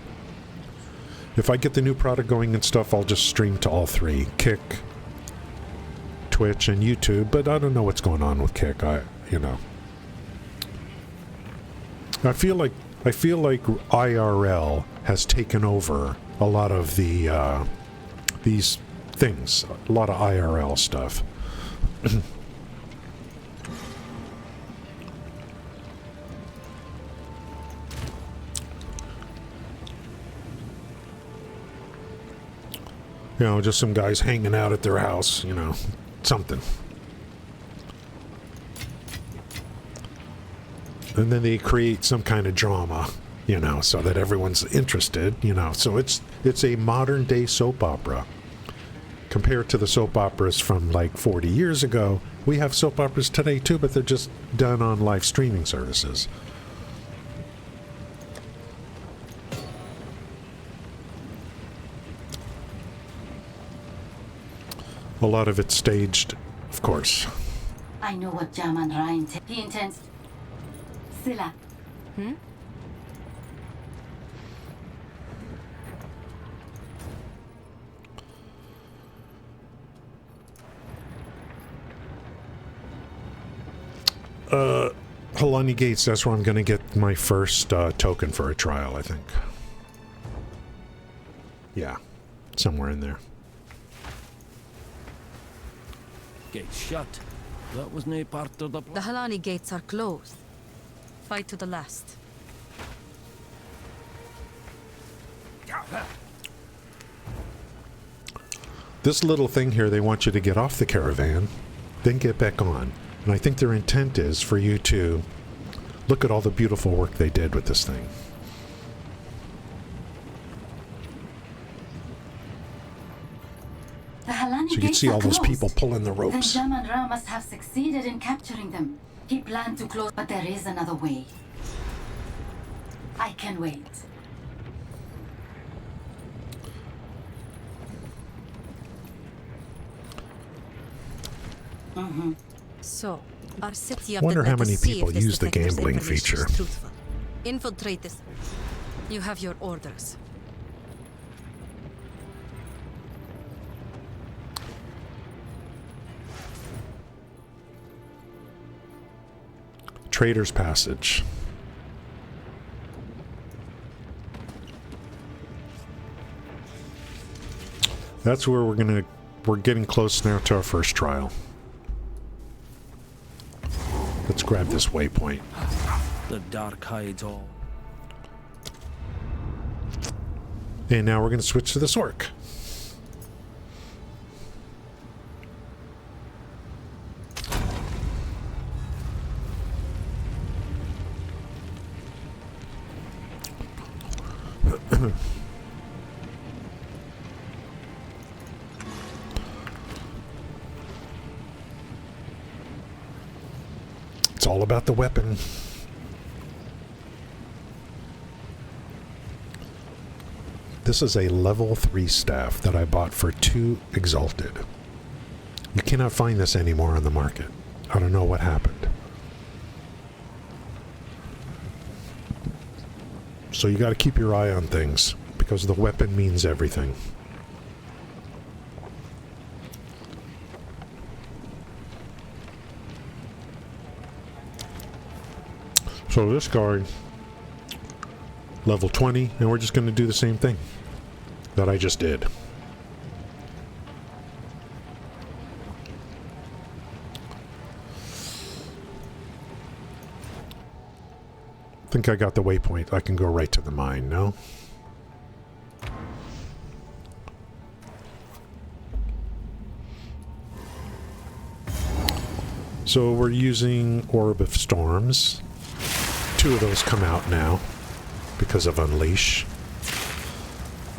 Speaker 1: if I get the new product going and stuff, I'll just stream to all 3. Kick, Twitch, and YouTube, but I don't know what's going on with Kick. I feel like IRL has taken over a lot of the these things, a lot of IRL stuff. Just some guys hanging out at their house, something. And then they create some kind of drama, so that everyone's interested, So it's a modern day soap opera. Compared to the soap operas from 40 years ago, we have soap operas today too, but they're just done on live streaming services. A lot of it staged, of course.
Speaker 6: I know what Jaman Ryan he intends. Silla.
Speaker 1: Halani Gates, that's where I'm going to get my first token for a trial, I think. Yeah, somewhere in there.
Speaker 4: Gate shut. That was no part of the
Speaker 7: The
Speaker 4: plan.
Speaker 7: Halani gates are closed. Fight to the last.
Speaker 1: This little thing here, they want you to get off the caravan, then get back on. And I think their intent is for you to look at all the beautiful work they did with this thing.
Speaker 6: The Halani
Speaker 1: So you can
Speaker 6: gates
Speaker 1: see
Speaker 6: are
Speaker 1: all those
Speaker 6: closed.
Speaker 1: people pulling the
Speaker 6: Then
Speaker 1: ropes.
Speaker 6: Jaman Ra must have succeeded in capturing them. He planned to close, but there is another way. I can wait.
Speaker 7: So, our city
Speaker 1: Wonder how many
Speaker 7: see
Speaker 1: people
Speaker 7: if this
Speaker 1: use the
Speaker 7: defector's
Speaker 1: gambling
Speaker 7: information is
Speaker 1: feature.
Speaker 7: truthful. Infiltrate this. You have your orders.
Speaker 1: Trader's Passage. That's where we're getting close now to our first trial. Let's grab this waypoint.
Speaker 4: The dark hides all.
Speaker 1: And now we're going to switch to the SORC. It's all about the weapon. This is a level 3 staff that I bought for 2 Exalted. You cannot find this anymore on the market. I don't know what happened. So you got to keep your eye on things, because the weapon means everything. So this guy, level 20, and we're just going to do the same thing that I just did. I think I got the waypoint. I can go right to the mine, no? So we're using Orb of Storms. 2 of those come out now because of Unleash.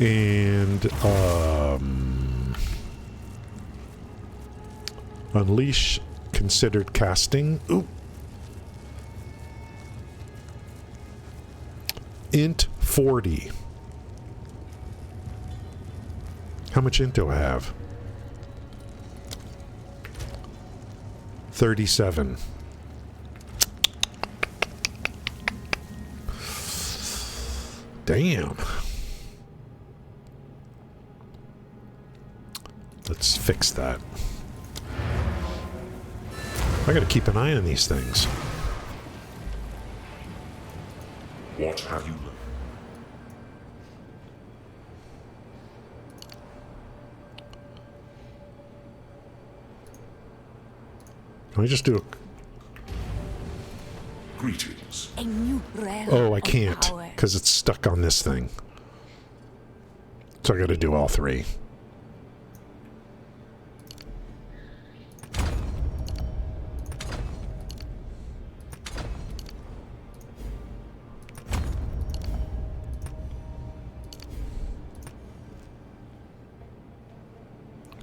Speaker 1: And Unleash considered casting. Oop. Int 40. How much int do I have? 37. Damn. Let's fix that. I gotta keep an eye on these things.
Speaker 2: What have you learned?
Speaker 1: Can I just do a...
Speaker 2: Greetings.
Speaker 5: A new realm
Speaker 1: Oh, I
Speaker 5: of
Speaker 1: can't,
Speaker 5: power.
Speaker 1: because it's stuck on this thing. So I gotta do all 3.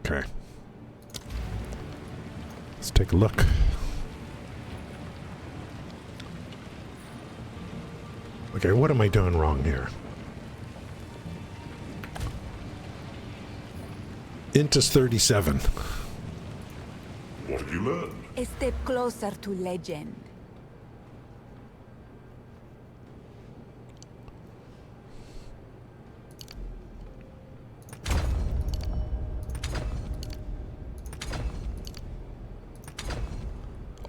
Speaker 1: Okay. Let's take a look. Okay, what am I doing wrong here? Int is 37.
Speaker 2: What have you learned?
Speaker 5: A step closer to legend.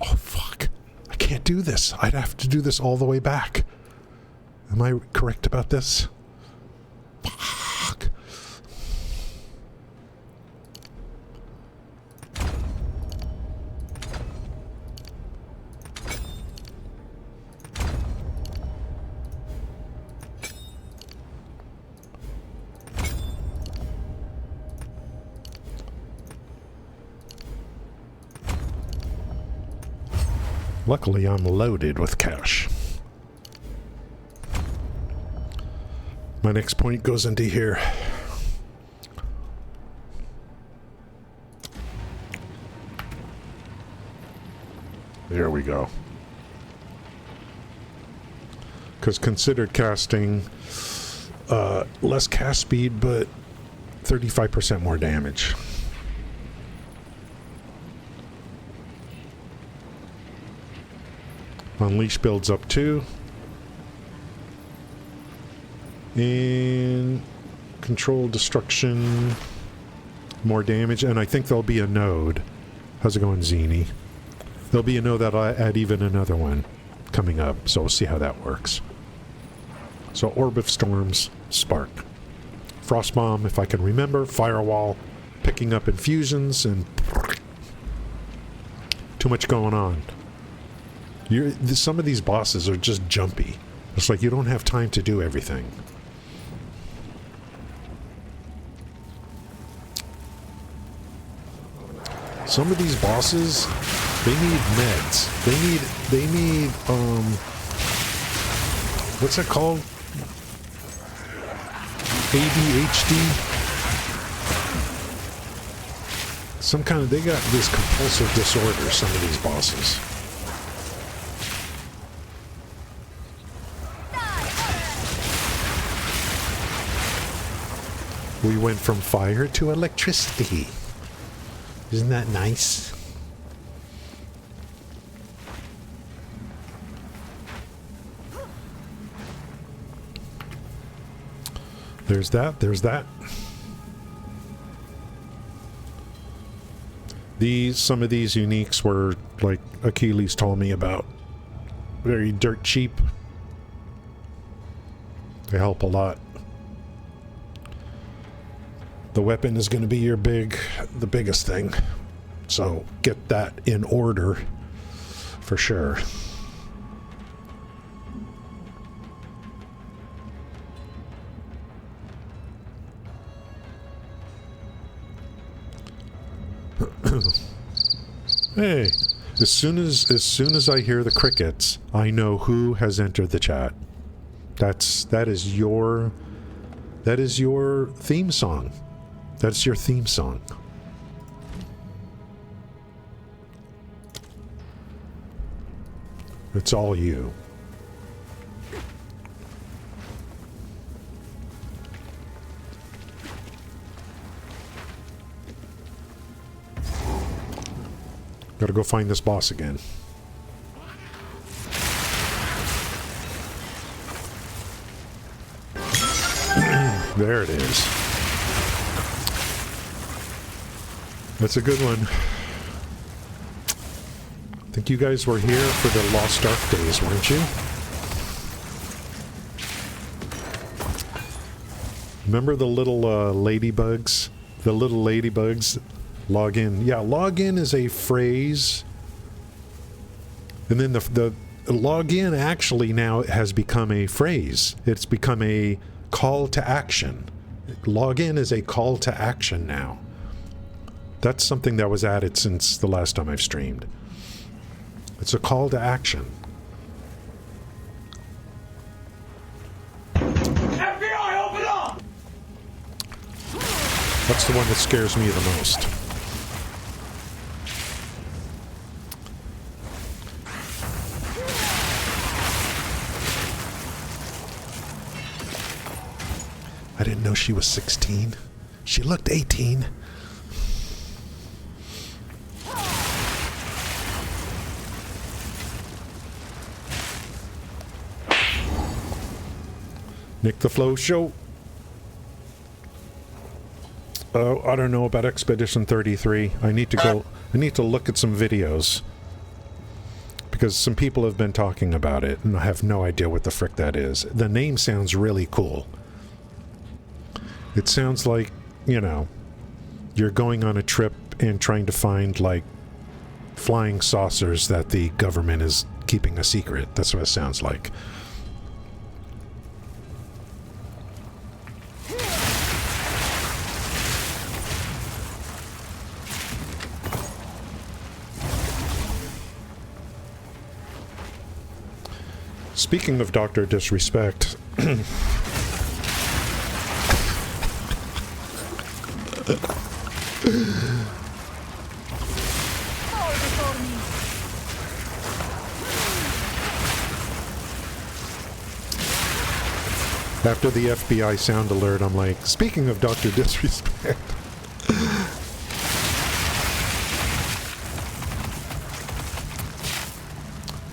Speaker 1: Oh, fuck. I can't do this. I'd have to do this all the way back. Am I correct about this? Fuck. Luckily, I'm loaded with cash. My next point goes into here. There we go. Because considered casting, less cast speed, but 35% more damage. Unleash builds up 2. And control destruction, more damage, and I think there'll be a node. How's it going, Zini? There'll be a node that'll add even another one coming up, so we'll see how that works. So Orb of Storms, Spark. Frost Bomb, if I can remember, Firewall, picking up infusions, and too much going on. Some of these bosses are just jumpy. It's like you don't have time to do everything. Some of these bosses, they need meds. They need what's that called? ADHD? Some kind of, they got this compulsive disorder, some of these bosses. We went from fire to electricity. Isn't that nice? There's that, there's that. Some of these uniques were, like Achilles told me about, very dirt cheap. They help a lot. The weapon is going to be the biggest thing. So get that in order for sure. Hey, as soon as I hear the crickets, I know who has entered the chat. That is your theme song. That's your theme song. It's all you. Gotta go find this boss again. There it is. That's a good one. I think you guys were here for the Lost Ark days, weren't you? Remember the little ladybugs? The little ladybugs? Log in. Yeah, log in is a phrase. And then the log in actually now has become a phrase. It's become a call to action. Log in is a call to action now. That's something that was added since the last time I've streamed. It's a call to action.
Speaker 8: FBI, open up!
Speaker 1: That's the one that scares me the most. I didn't know she was 16. She looked 18. Nick the Flow Show. I don't know about Expedition 33. I need to look at some videos. Because some people have been talking about it, and I have no idea what the frick that is. The name sounds really cool. It sounds like, you know, you're going on a trip and trying to find, like, flying saucers that the government is keeping a secret. That's what it sounds like. Speaking of Dr. Disrespect, after the FBI sound alert, I'm like, speaking of Dr. Disrespect.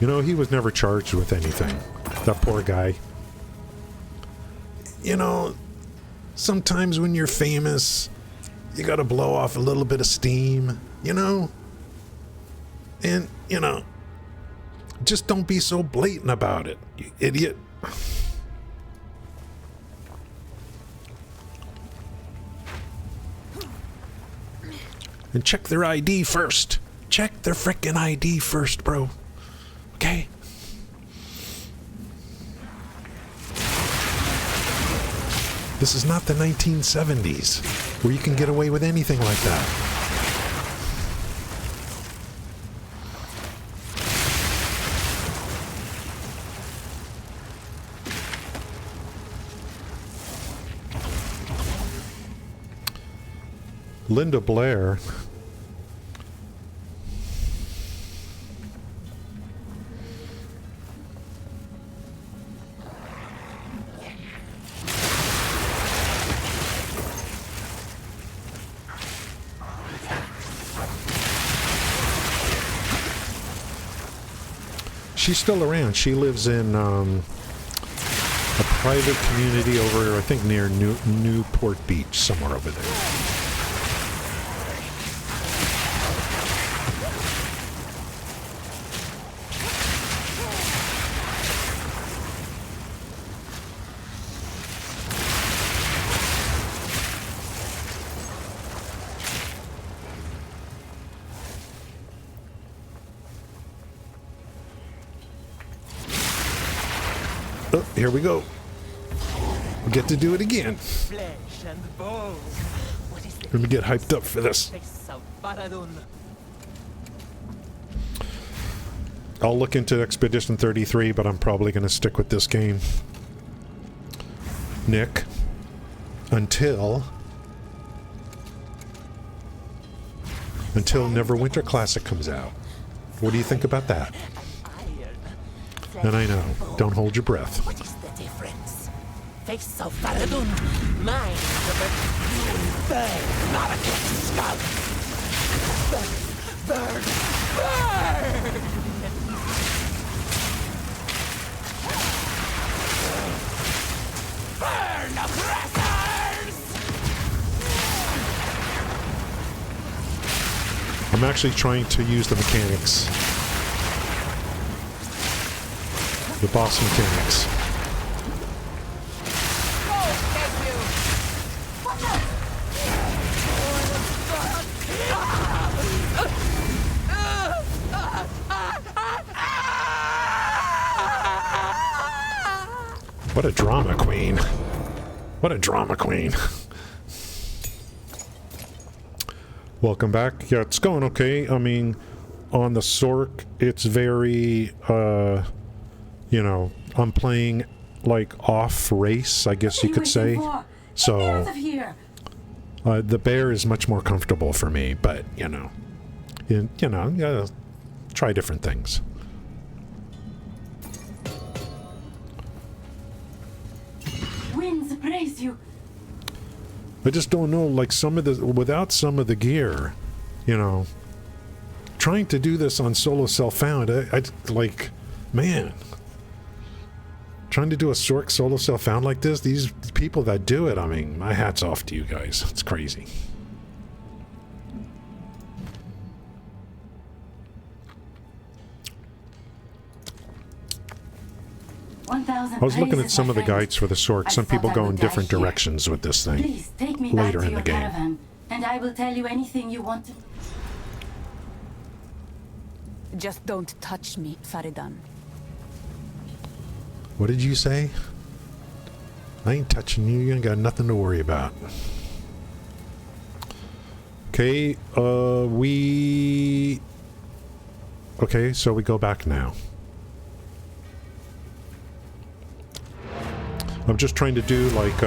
Speaker 1: You know, he was never charged with anything. That poor guy. You know, sometimes when you're famous, you gotta blow off a little bit of steam, you know? And, you know, just don't be so blatant about it, you idiot. And check their ID first. Check their frickin' ID first, bro. Okay. This is not the 1970s where you can get away with anything like that. Linda Blair. She's still around. She lives in a private community over, I think, near Newport Beach, somewhere over there. Oh, here we go. We get to do it again. Let me get hyped up for this. I'll look into Expedition 33, but I'm probably going to stick with this game, Nick, until Neverwinter Classic comes out. What do you think about that? And I know, don't hold your breath.
Speaker 9: What is the difference? Face of Faradun, mine burn, not a skull. Burn, burn, burn! Burn, oppressors!
Speaker 1: I'm actually trying to use the mechanics. The boss mechanics. What a drama queen. What a drama queen. Welcome back. Yeah, it's going okay. I mean, on the SORC, it's very, you know, I'm playing like off race, I guess you could say. So the bear is much more comfortable for me, but you know, you gotta try different things.
Speaker 6: Winds praise you.
Speaker 1: I just don't know, like without some of the gear, you know, trying to do this on solo self-found, I like, man. trying to do a SORC solo self-found like this, these people that do it, I mean, my hat's off to you guys. It's crazy. I was looking at some of the guides for the SORC. Some people go in different directions with this thing
Speaker 6: Please take me
Speaker 1: later
Speaker 6: back to
Speaker 1: in the
Speaker 6: your
Speaker 1: game.
Speaker 6: caravan, and I will tell you anything you want to.
Speaker 5: Just don't touch me, Faridan.
Speaker 1: What did you say? I ain't touching you. You ain't got nothing to worry about. Okay, Okay, so we go back now. I'm just trying to do like,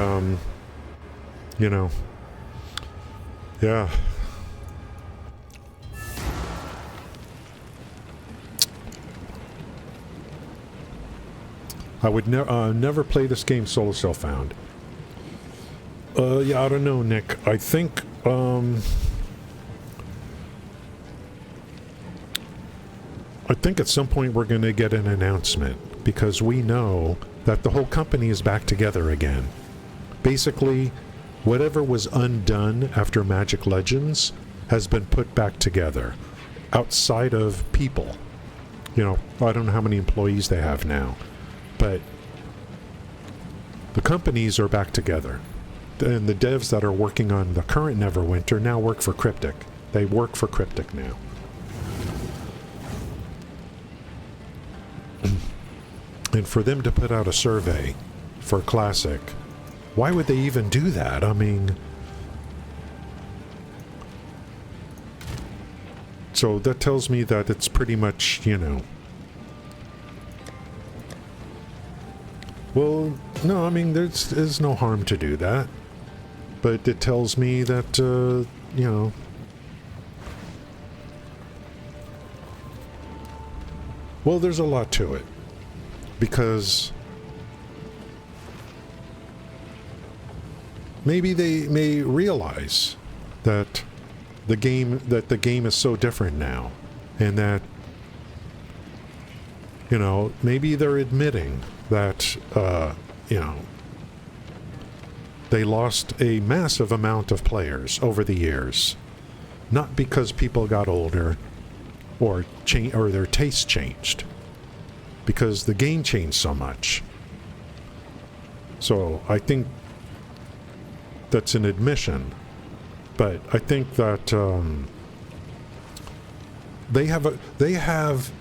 Speaker 1: you know, yeah. I would never play this game solo self-found. Yeah, I don't know, Nick. I think, at some point we're going to get an announcement, because we know that the whole company is back together again. Basically, whatever was undone after Magic Legends has been put back together, outside of people. You know, I don't know how many employees they have now, but the companies are back together. And the devs that are working on the current Neverwinter now work for Cryptic. They work for Cryptic now. And for them to put out a survey for Classic, why would they even do that? I mean, so that tells me that it's pretty much, you know, well, no, I mean, there's no harm to do that, but it tells me that, you know, well, there's a lot to it. Because maybe they may realize that the game is so different now, and that, you know, maybe they're admitting that you know, they lost a massive amount of players over the years, not because people got older or their tastes changed, because the game changed so much. So I think that's an admission, but I think that they have.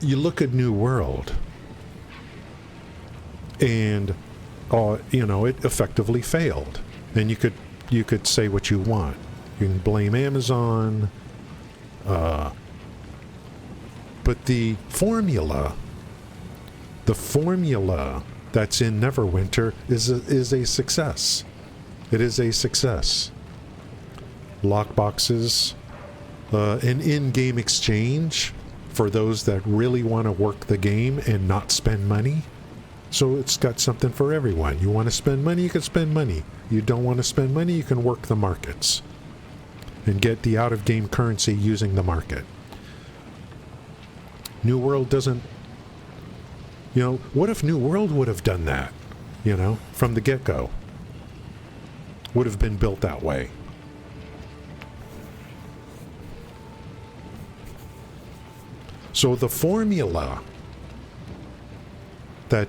Speaker 1: You look at New World, and you know, it effectively failed, and you could say what you want. You can blame Amazon. But the formula that's in Neverwinter is a success. It is a success. Lockboxes, an in-game exchange for those that really want to work the game and not spend money. So it's got something for everyone. You want to spend money, you can spend money. You don't want to spend money, you can work the markets and get the out-of-game currency using the market. New World doesn't, you know, what if New World would have done that, you know, from the get-go? Would have been built that way. So the formula that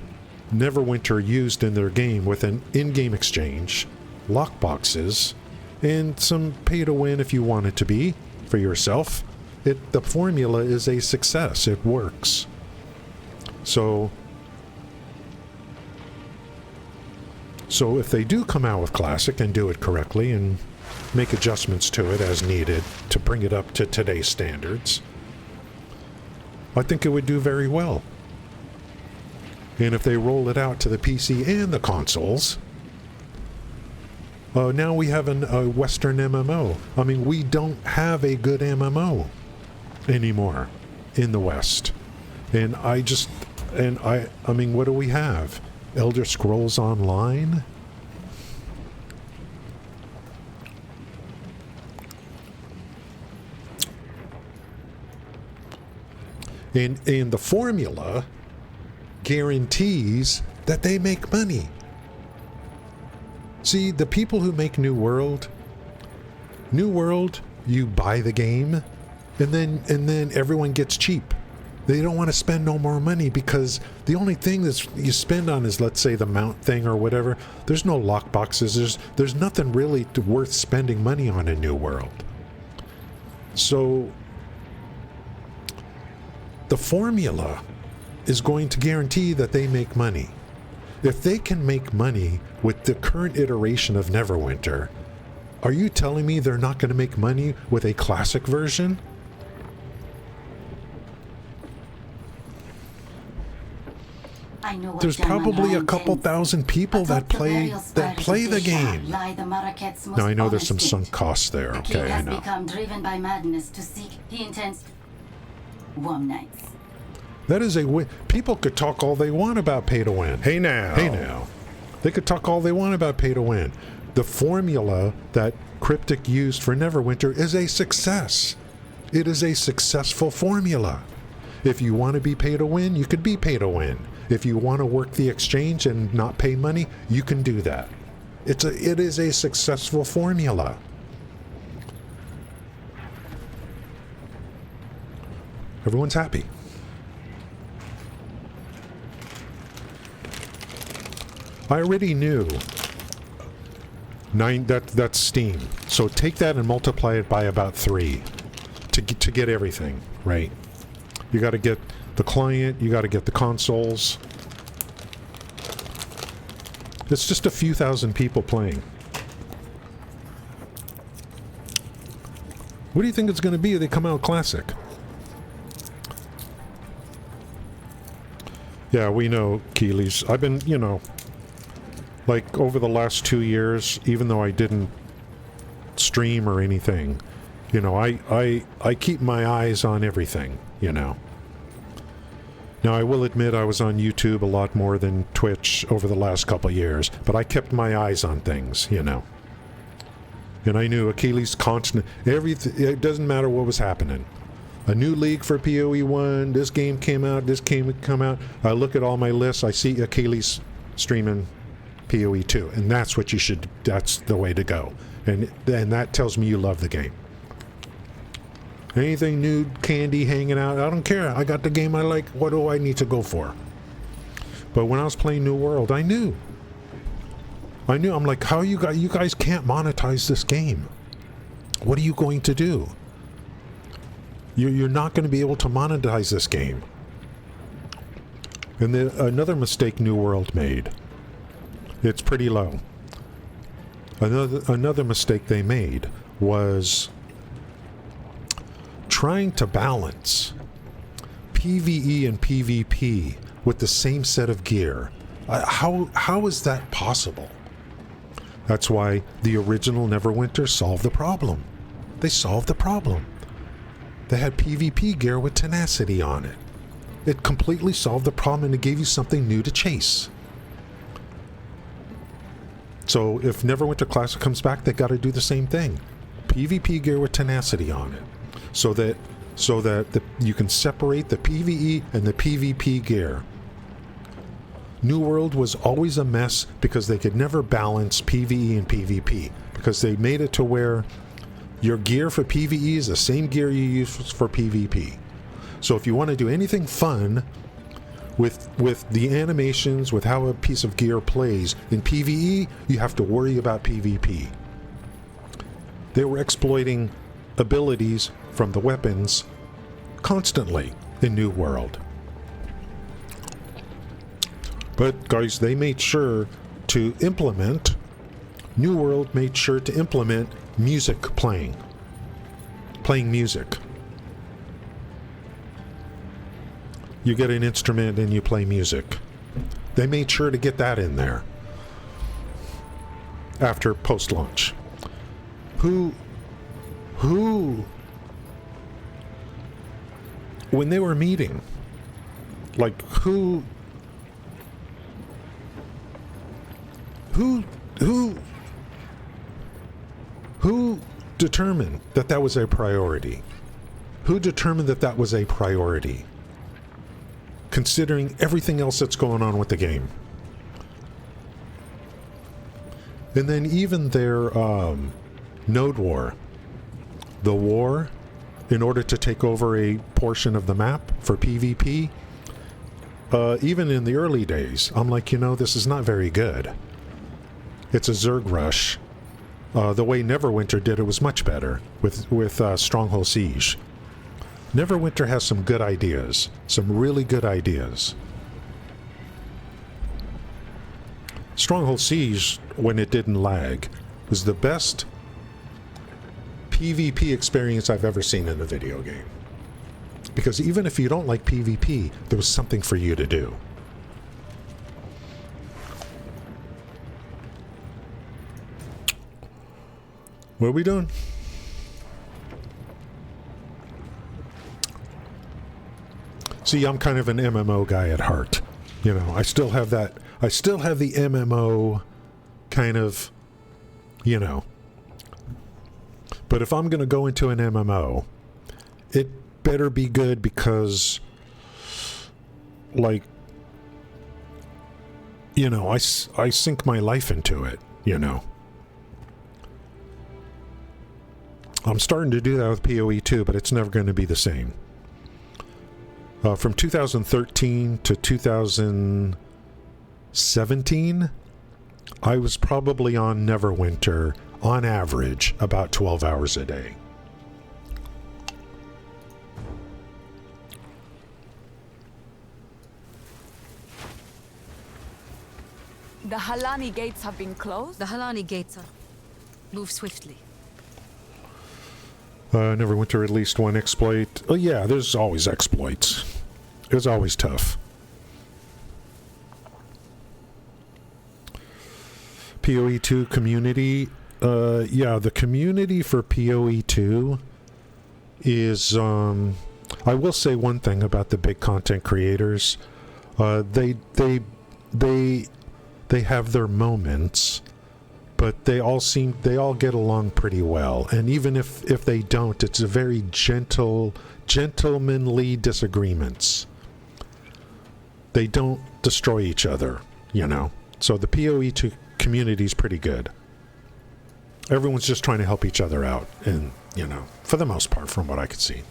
Speaker 1: Neverwinter used in their game, with an in-game exchange, lockboxes, and some pay-to-win if you want it to be for yourself, the formula is a success. It works. So if they do come out with Classic and do it correctly and make adjustments to it as needed to bring it up to today's standards, I think it would do very well. And if they roll it out to the PC and the consoles, now we have a Western MMO. I mean, we don't have a good MMO anymore in the West. And I mean, what do we have? Elder Scrolls Online? And the formula guarantees that they make money. See, the people who make New World, you buy the game, and then everyone gets cheap. They don't want to spend no more money because the only thing that you spend on is, let's say, the mount thing or whatever. There's no lock boxes. There's nothing really worth spending money on in New World. So the formula is going to guarantee that they make money. If they can make money with the current iteration of Neverwinter, are you telling me they're not going to make money with a classic version?
Speaker 6: I know what
Speaker 1: There's probably a couple
Speaker 6: intends.
Speaker 1: thousand people that play the game. Now I know there's some sunk costs there.
Speaker 6: The king
Speaker 1: Okay, I
Speaker 6: has
Speaker 1: know.
Speaker 6: become driven by madness to seek. He intends warm nights.
Speaker 1: That is a win. People could talk all they want about pay to win. Hey now. They could talk all they want about pay to win. The formula that Cryptic used for Neverwinter is a success. It is a successful formula. If you want to be pay to win, you could be pay to win. If you want to work the exchange and not pay money, you can do that. It is a successful formula. Everyone's happy. I already knew that's Steam. So take that and multiply it by about 3 to get everything, right? You got to get the client, you got to get the consoles. It's just a few thousand people playing. What do you think it's going to be if they come out classic? Yeah, we know, Keeley's. I've been, like over the last 2 years, even though I didn't stream or anything, I keep my eyes on everything, Now, I will admit I was on YouTube a lot more than Twitch over the last couple of years, but I kept my eyes on things, And I knew Achilles constant, everything, it doesn't matter what was happening. A new league for POE1, this game came out, this game would come out. I look at all my lists, I see Achilles streaming POE2, and that's what that's the way to go. And that tells me you love the game. Anything new, candy hanging out, I don't care. I got the game I like. What do I need to go for? But when I was playing New World, I knew. I'm like, how you guys can't monetize this game. What are you going to do? You're not going to be able to monetize this game. And then another mistake New World made. It's pretty low. Another mistake they made was trying to balance PvE and PvP with the same set of gear. How is that possible? That's why the original Neverwinter solved the problem. They solved the problem. They had PvP gear with tenacity on it. It completely solved the problem and it gave you something new to chase. So if Neverwinter Classic comes back, they got to do the same thing. PvP gear with tenacity on it. So that you can separate the PvE and the PvP gear. New World was always a mess because they could never balance PvE and PvP, because they made it to where your gear for PvE is the same gear you use for PvP. So if you want to do anything fun with the animations, with how a piece of gear plays in PvE, you have to worry about PvP. They were exploiting abilities from the weapons constantly in New World. But guys, they made sure to implement, New World made sure to implement music playing music. You get an instrument and you play music. They made sure to get that in there after post-launch. Who when they were meeting, like who determined that that was a priority? Who determined that that was a priority? considering everything else that's going on with the game. And then even their node war, the war, in order to take over a portion of the map for PvP, even in the early days, I'm like, you know, this is not very good. It's a Zerg rush. The way Neverwinter did it was much better with Stronghold Siege. Neverwinter has some good ideas, some really good ideas. Stronghold Siege, when it didn't lag, was the best PvP experience I've ever seen in a video game. Because even if you don't like PvP, there was something for you to do. What are we doing? See, I'm kind of an MMO guy at heart. You know, I still have that. I still have the MMO kind of, you know. But if I'm going to go into an MMO, it better be good because, like, you know, I sink my life into it, you know. I'm starting to do that with POE2, but it's never going to be the same. From 2013 to 2017, I was probably on Neverwinter, on average, about 12 hours a day.
Speaker 5: The Halani gates have been closed?
Speaker 7: The Halani gates are. Move swiftly.
Speaker 1: Neverwinter released one exploit. Oh yeah, there's always exploits. It's always tough. POE2 community. Yeah, the community for POE2 is, I will say one thing about the big content creators. They have their moments, but they all get along pretty well. And even if they don't, it's a very gentlemanly disagreements. They don't destroy each other, you know. So the POE2 community is pretty good. Everyone's just trying to help each other out, and, you know, for the most part, from what I could see.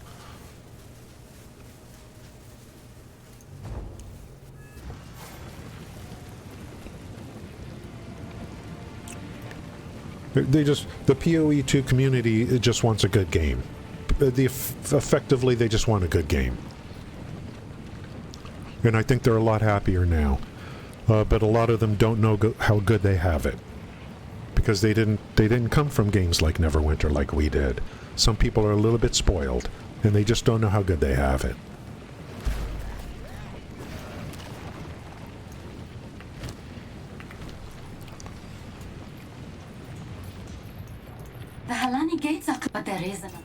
Speaker 1: The POE2 community, it just wants a good game. Effectively, they just want a good game. And I think they're a lot happier now. But a lot of them don't know how good they have it. Because they didn't come from games like Neverwinter like we did. Some people are a little bit spoiled, and they just don't know how good they have it.
Speaker 6: The Halani gates are, but there is another.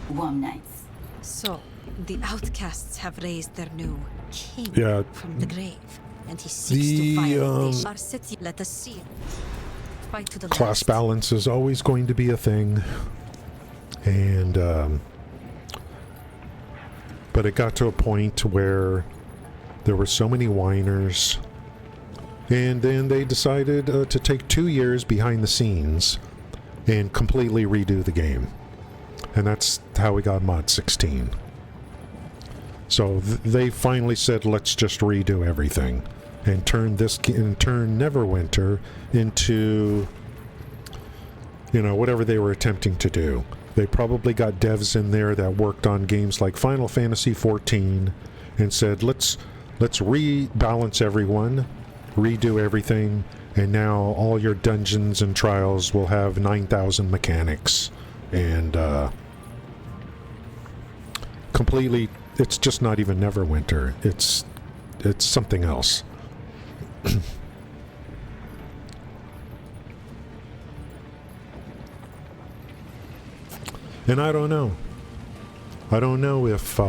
Speaker 6: Warm nights.
Speaker 7: So, the outcasts have raised their new king from the grave, and he seeks to violate our city. Let us see. Fight to the
Speaker 1: Class
Speaker 7: last.
Speaker 1: balance is always going to be a thing, and but it got to a point where there were so many whiners, and then they decided to take 2 years behind the scenes and completely redo the game. And that's how we got Mod 16. So they finally said, let's just redo everything and turn Neverwinter into, you know, whatever they were attempting to do. They probably got devs in there that worked on games like Final Fantasy XIV and said, let's rebalance everyone, redo everything, and now all your dungeons and trials will have 9,000 mechanics, and completely, it's just not even Neverwinter. It's something else. And I don't know. I don't know if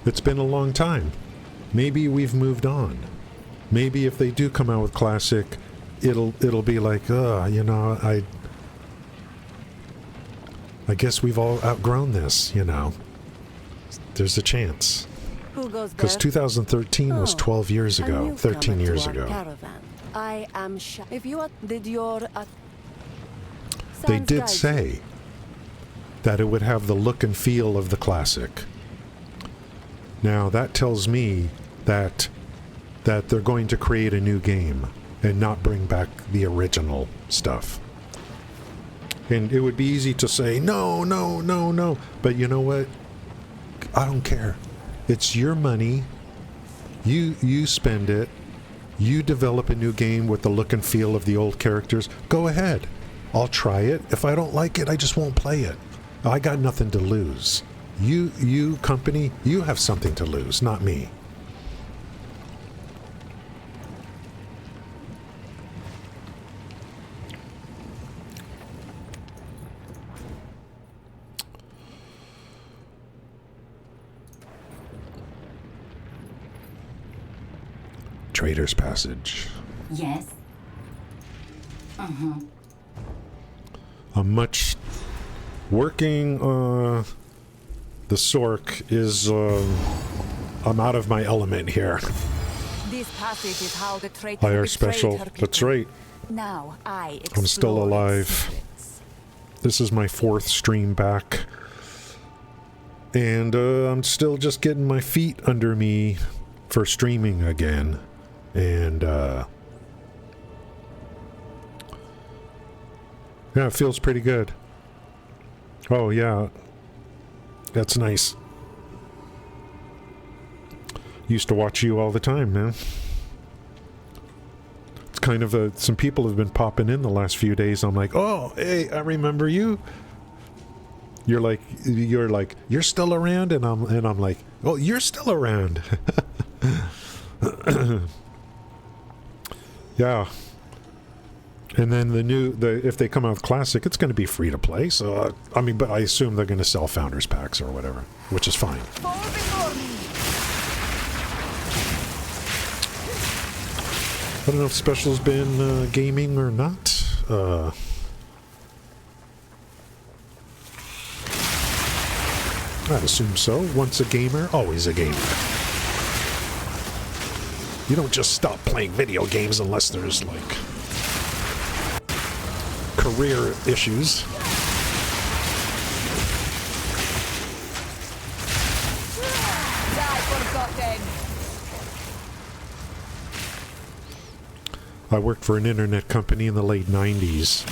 Speaker 1: it's been a long time. Maybe we've moved on. Maybe if they do come out with Classic, it'll be like, you know, I guess we've all outgrown this, you know. There's a chance.
Speaker 10: Who goes there?
Speaker 1: Because 2013 was 12 years ago, 13 years ago.
Speaker 10: Caravan. I am if you did your
Speaker 1: They did say that it would have the look and feel of the classic. Now that tells me that they're going to create a new game and not bring back the original stuff. And it would be easy to say, no, no, no, no. But you know what? I don't care. It's your money. You spend it. You develop a new game with the look and feel of the old characters. Go ahead. I'll try it. If I don't like it, I just won't play it. I got nothing to lose. You company, you have something to lose, not me. Trader's Passage.
Speaker 6: Yes.
Speaker 1: I'm much working the SORC is I'm out of my element here.
Speaker 5: This passage is how the traitor
Speaker 1: Higher
Speaker 5: betrayed
Speaker 1: special.
Speaker 5: her people.
Speaker 1: That's right.
Speaker 5: Now
Speaker 1: I'm still
Speaker 5: explore
Speaker 1: alive.
Speaker 5: its secrets.
Speaker 1: This is my 4th stream back. And I'm still just getting my feet under me for streaming again. And yeah, it feels pretty good. Oh yeah, that's nice. Used to watch you all the time, man. It's kind of some people have been popping in the last few days. I'm like, oh, hey, I remember you. You're like, you're still around, and I'm like, oh, you're still around. Yeah. And then if they come out with Classic, it's going to be free to play. So, I mean, but I assume they're going to sell Founders Packs or whatever, which is fine. I don't know if Special's been gaming or not. I'd assume so. Once a gamer, always a gamer. You don't just stop playing video games unless there's, like, career issues. I worked for an internet company in the late 90s.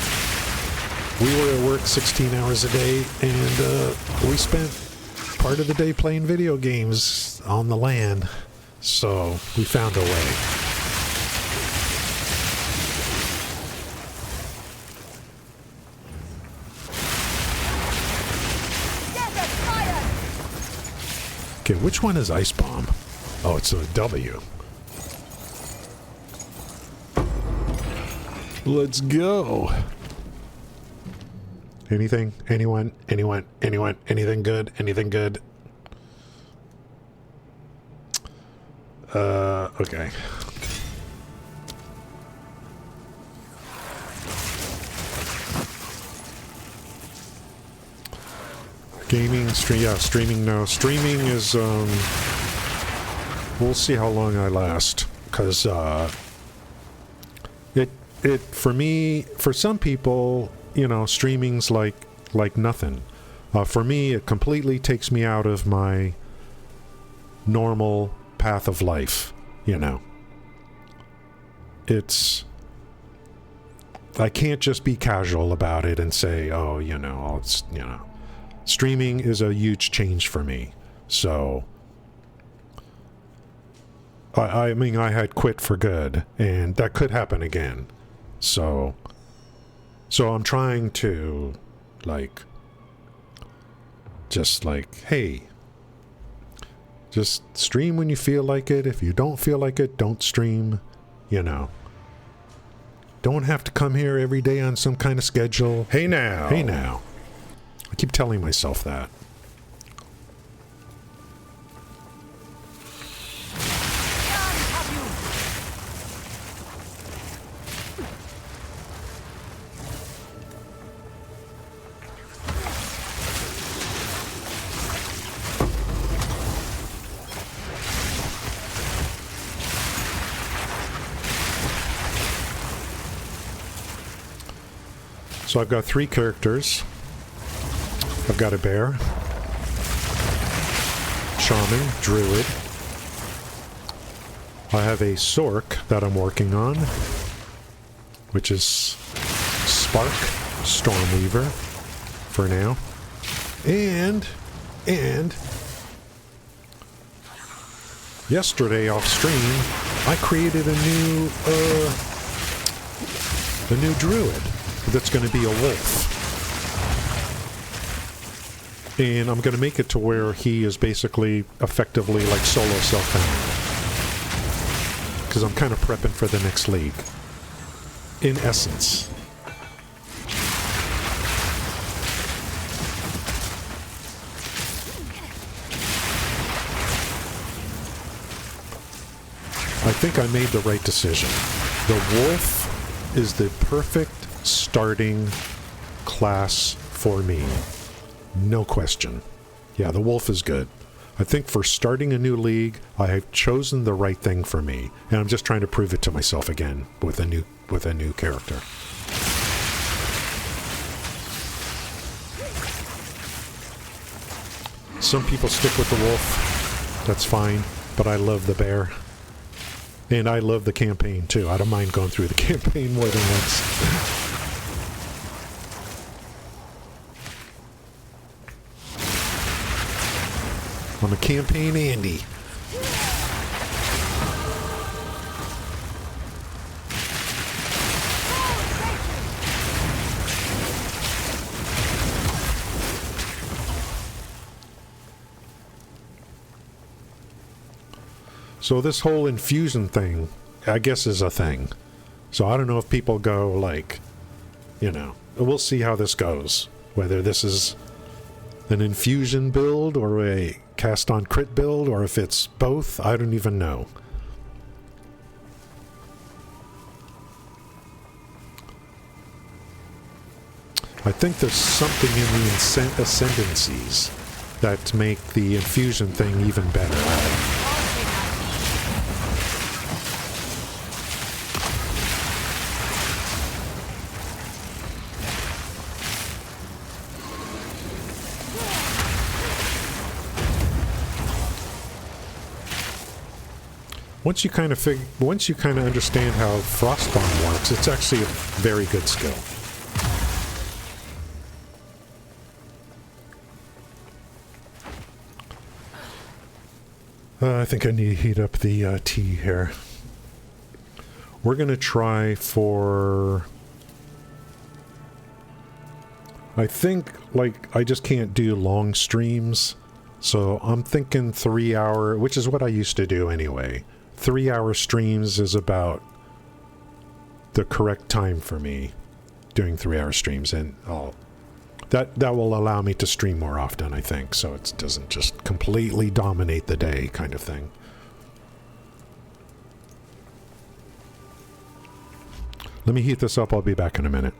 Speaker 1: We were at work 16 hours a day, and we spent part of the day playing video games on the LAN. So, we found a way. Okay, which one is Ice Bomb? Oh, it's a W. Let's go. Anything? Anyone? Anything good? Anything good? Okay. Gaming, streaming now. Streaming is, we'll see how long I last, because, for me, for some people, you know, streaming's like nothing. For me, it completely takes me out of my normal path of life, you know. I can't just be casual about it and say, oh, you know, streaming is a huge change for me. So, I mean, I had quit for good, and that could happen again. So I'm trying to, hey, just stream when you feel like it. If you don't feel like it, don't stream, you know. Don't have to come here every day on some kind of schedule. Hey now. Hey now. I keep telling myself that. So I've got 3 characters. I've got a bear, shaman, druid. I have a SORC that I'm working on, which is Spark, Stormweaver, for now. And yesterday off stream, I created a new druid that's going to be a wolf. And I'm going to make it to where he is basically effectively like solo self-found. Because I'm kind of prepping for the next league. In essence. I think I made the right decision. The wolf is the perfect starting class for me. No question. Yeah, the wolf is good. I think for starting a new league, I have chosen the right thing for me, and I'm just trying to prove it to myself again with a new character. Some people stick with the wolf. That's fine, but I love the bear. And I love the campaign too. I don't mind going through the campaign more than once. I'm a campaign Andy. So this whole infusion thing, I guess, is a thing. So I don't know if people go like, you know, we'll see how this goes. Whether this is an infusion build or a cast on crit build, or if it's both, I don't even know. I think there's something in the ascendancies that make the infusion thing even better. Once you kind of understand how Frostbomb works, it's actually a very good skill. I think I need to heat up the tea here. We're going to try for... I think, like, I just can't do long streams, so I'm thinking 3 hour, which is what I used to do anyway. 3 hour streams is about the correct time for me, doing 3 hour streams, and that will allow me to stream more often, I think, so it doesn't just completely dominate the day kind of thing. Let me heat this up, I'll be back in a minute.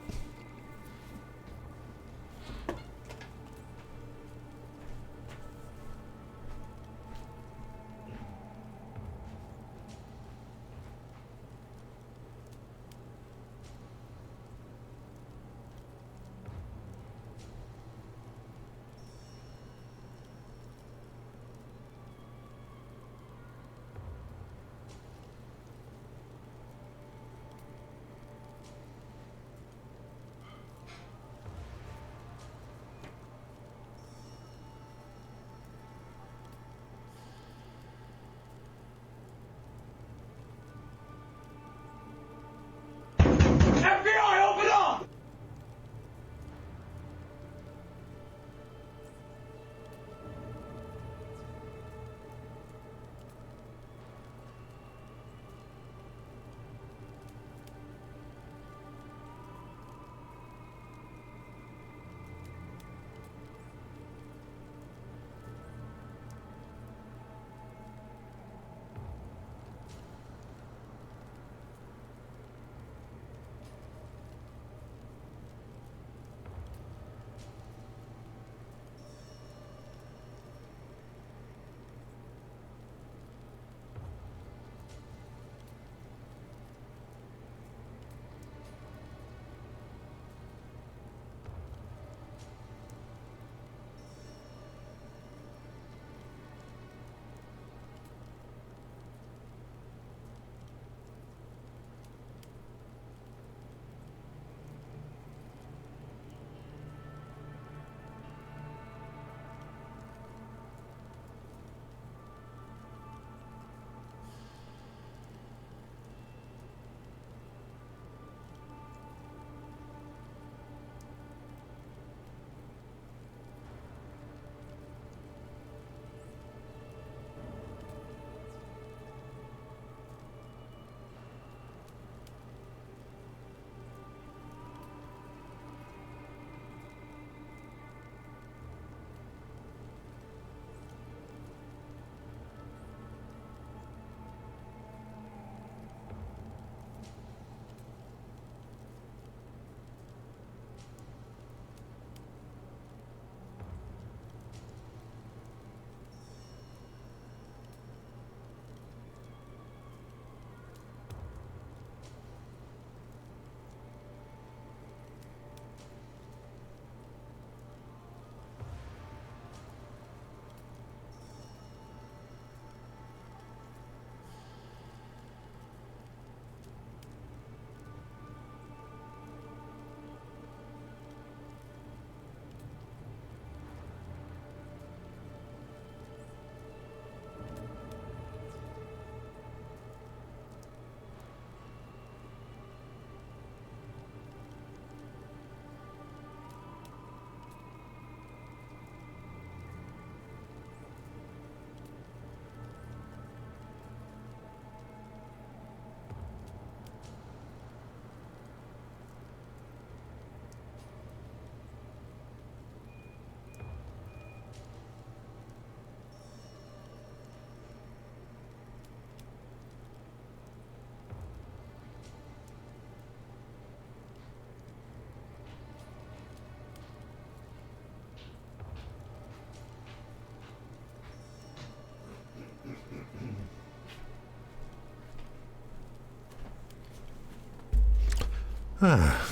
Speaker 1: Ah.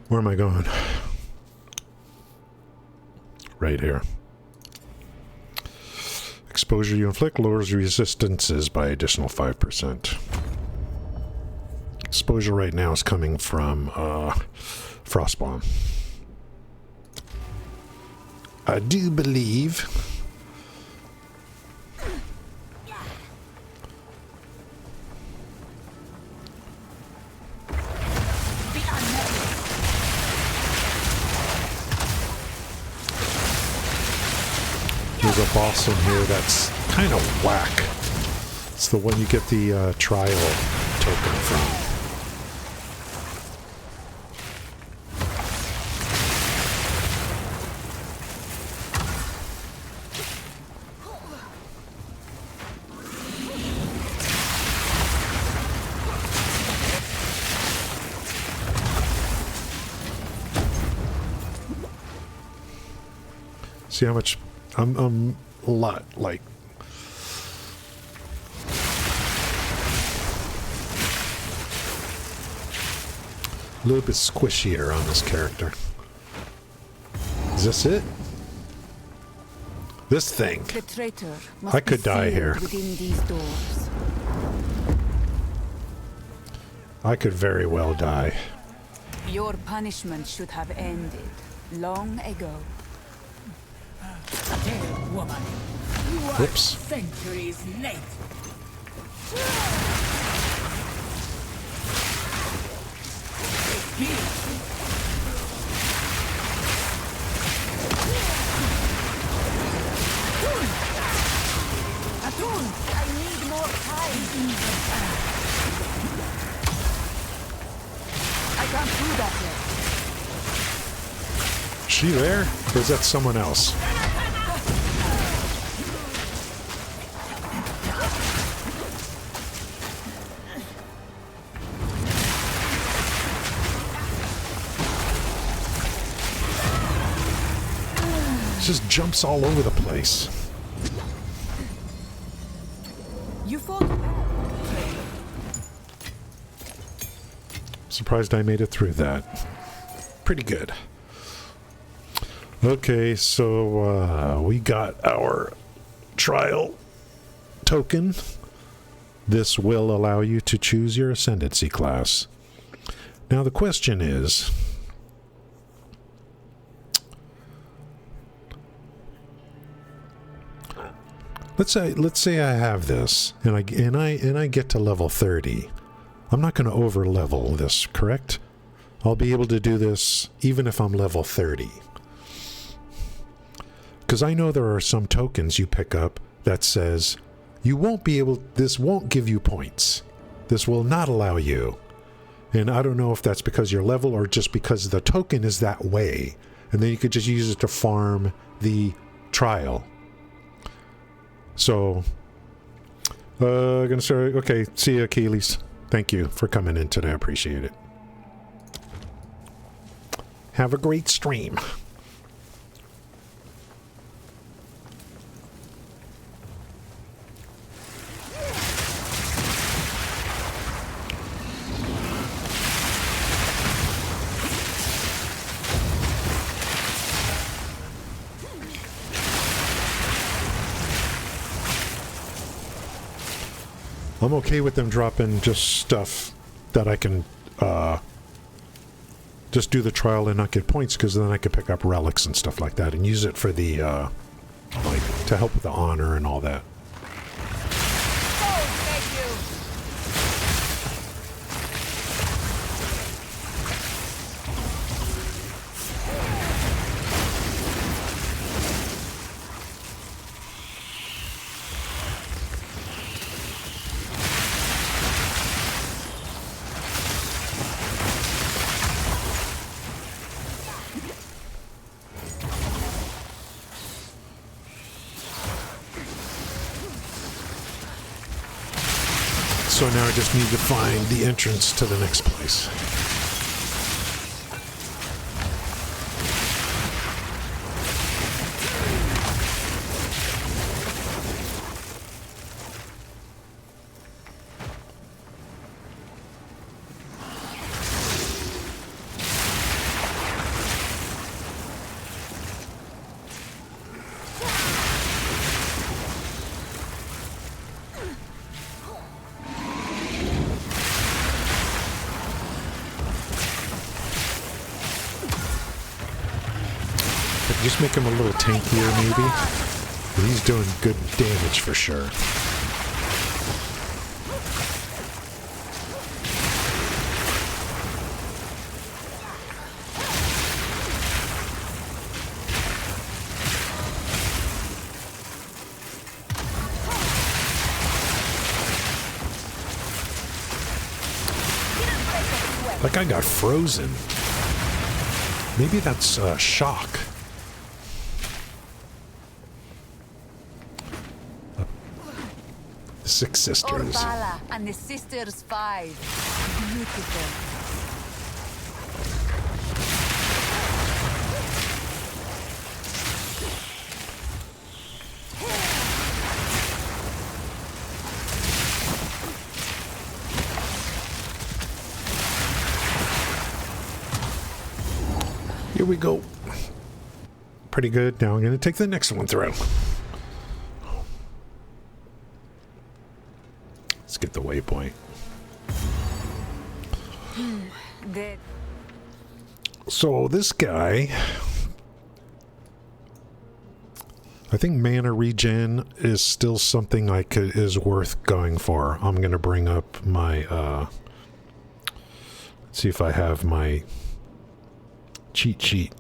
Speaker 1: Where am I going? Right here. Exposure you inflict lowers resistances by additional 5%. Exposure right now is coming from Frostbomb. I do believe there's a boss in here that's kind of whack. It's the one you get the trial token from. See how much I'm a lot like a little bit squishier on this character. Is this it? This thing.
Speaker 5: The traitor must
Speaker 1: I could
Speaker 5: be
Speaker 1: die
Speaker 5: sealed
Speaker 1: here.
Speaker 5: within these doors.
Speaker 1: I could very well die.
Speaker 5: Your punishment should have ended long ago.
Speaker 9: Dear woman, you are
Speaker 1: Whoops.
Speaker 9: centuries late.
Speaker 5: Atun, I need more time. I can't do that yet.
Speaker 1: Is she there? Or is that someone else? Just jumps all over the place.
Speaker 5: You fought.
Speaker 1: Surprised I made it through that. Pretty good. Okay, so we got our trial token. This will allow you to choose your ascendancy class. Now the question is, let's say I have this and I get to level 30. I'm not going to over level this, correct? I'll be able to do this even if I'm level 30. Because I know there are some tokens you pick up that says you won't be able, this won't give you points. This will not allow you. And I don't know if that's because your level or just because the token is that way. And then you could just use it to farm the trial. So, gonna start, okay, see you, Achilles. Thank you for coming in today, I appreciate it. Have a great stream. I'm okay with them dropping just stuff that I can just do the trial and not get points, because then I could pick up relics and stuff like that and use it for the like to help with the honor and all that. So now I just need to find the entrance to the next place. Just make him a little tankier, maybe. But he's doing good damage for sure. That guy got frozen. Maybe that's shock. The Six Sisters.
Speaker 5: Orbala and the Sisters 5. Beautiful.
Speaker 1: Here we go. Pretty good. Now I'm going to take the next one through. Let's get the waypoint. So this guy, I think mana regen is still something is worth going for. I'm going to bring up my, let's see if I have my cheat sheet.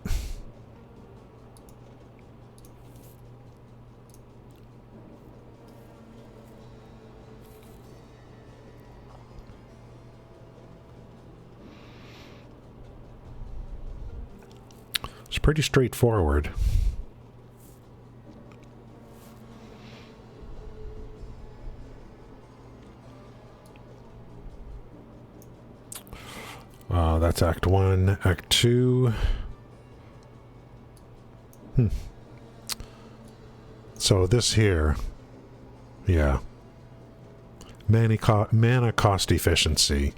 Speaker 1: It's pretty straightforward. That's Act 1. Act 2. So this here, yeah. Mana cost efficiency.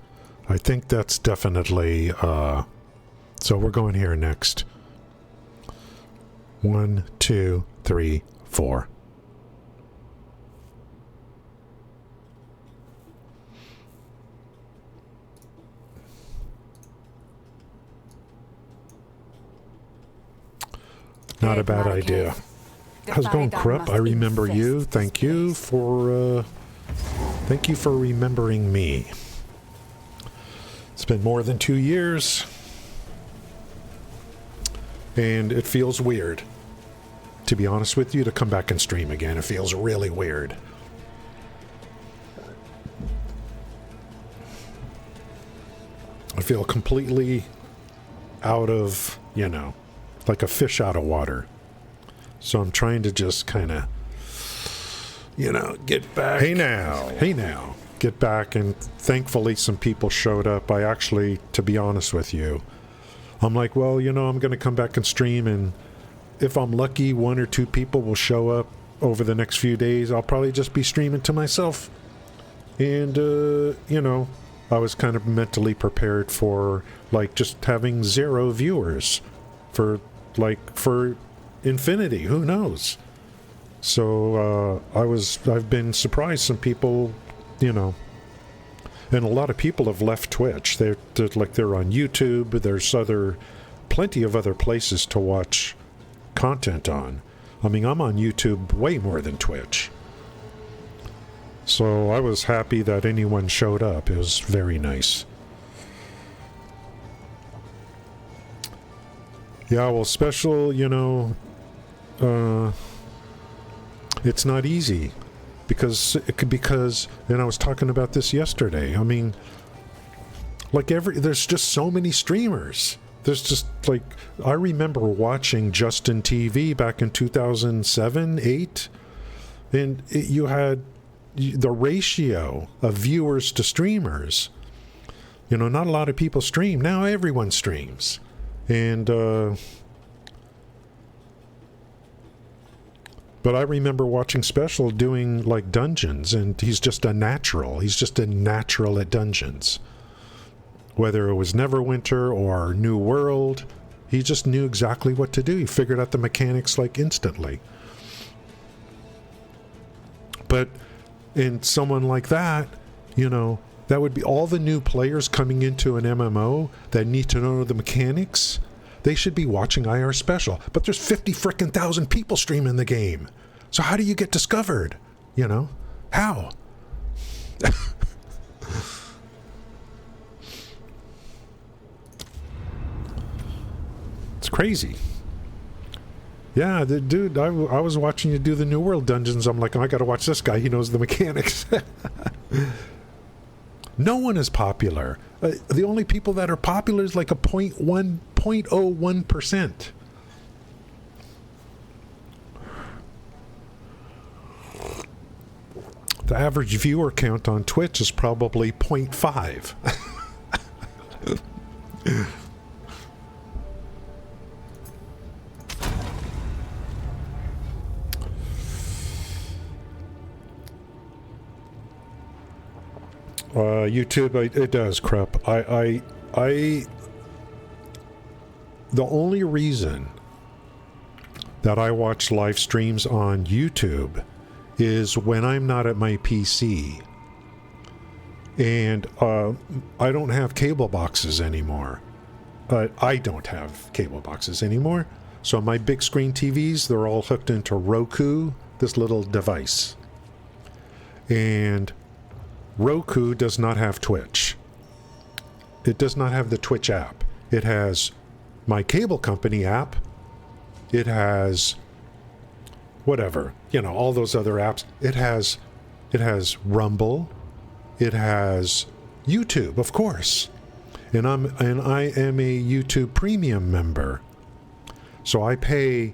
Speaker 1: I think that's definitely, so we're going here next. 1, 2, 3, 4. Not a bad idea. How's it going, Krupp? I remember you. Thank you for remembering me. It's been more than 2 years. And it feels weird, to be honest with you, to come back and stream again. It feels really weird. I feel completely out of, you know, like a fish out of water. So I'm trying to just kind of, you know, get back. Hey now. Get back, and thankfully some people showed up. I actually, to be honest with you, I'm like, well, you know, I'm going to come back and stream, and if I'm lucky, 1 or 2 people will show up over the next few days. I'll probably just be streaming to myself. And, you know, I was kind of mentally prepared for, like, just having 0 viewers for infinity. Who knows? So, I've been surprised. Some people, you know, and a lot of people have left Twitch. They're on YouTube. There's plenty of other places to watch content on. I mean, I'm on YouTube way more than Twitch. So I was happy that anyone showed up. It was very nice. Yeah, well, special, you know, it's not easy. Because, and I was talking about this yesterday, I mean, like there's just so many streamers. There's just, like, I remember watching Justin TV back in 2007, 8, and you had the ratio of viewers to streamers. You know, not a lot of people stream. Now everyone streams. And, but I remember watching Special doing, like, dungeons, and he's just a natural. He's just a natural at dungeons. Whether it was Neverwinter or New World, he just knew exactly what to do. He figured out the mechanics, like, instantly. But in someone like that, you know, that would be all the new players coming into an MMO that need to know the mechanics. They should be watching IR Special. But there's 50 frickin' thousand people streaming the game. So how do you get discovered? You know? How? It's crazy. Yeah, the dude, I was watching you do the New World dungeons. I'm like, oh, I gotta watch this guy. He knows the mechanics. No one is popular. The only people that are popular is like a 0.01%. The average viewer count on Twitch is probably 0.5. YouTube, it does crap. The only reason that I watch live streams on YouTube is when I'm not at my PC. And I don't have cable boxes anymore. I don't have cable boxes anymore. So my big screen TVs, they're all hooked into Roku, this little device. And Roku does not have Twitch. It does not have the Twitch app. It has my cable company app. It has whatever, you know, all those other apps. It has Rumble. It has YouTube, of course. And I am a YouTube Premium member. So I pay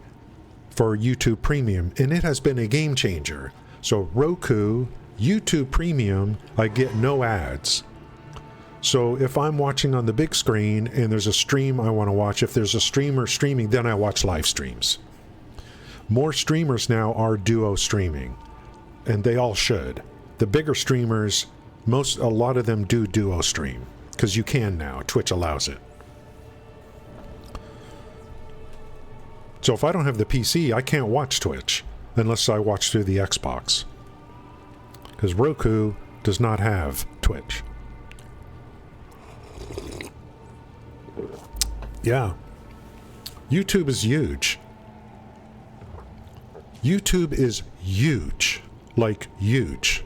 Speaker 1: for YouTube Premium, and it has been a game changer. So Roku, YouTube Premium, I get no ads. So if I'm watching on the big screen and there's a stream I want to watch, if there's a streamer streaming, then I watch live streams. More streamers now are duo streaming, and they all should. The bigger streamers, a lot of them do duo stream, because you can now. Twitch allows it. So if I don't have the PC, I can't watch Twitch unless I watch through the Xbox. Because Roku does not have Twitch. Yeah. YouTube is huge. YouTube is huge. Like, huge.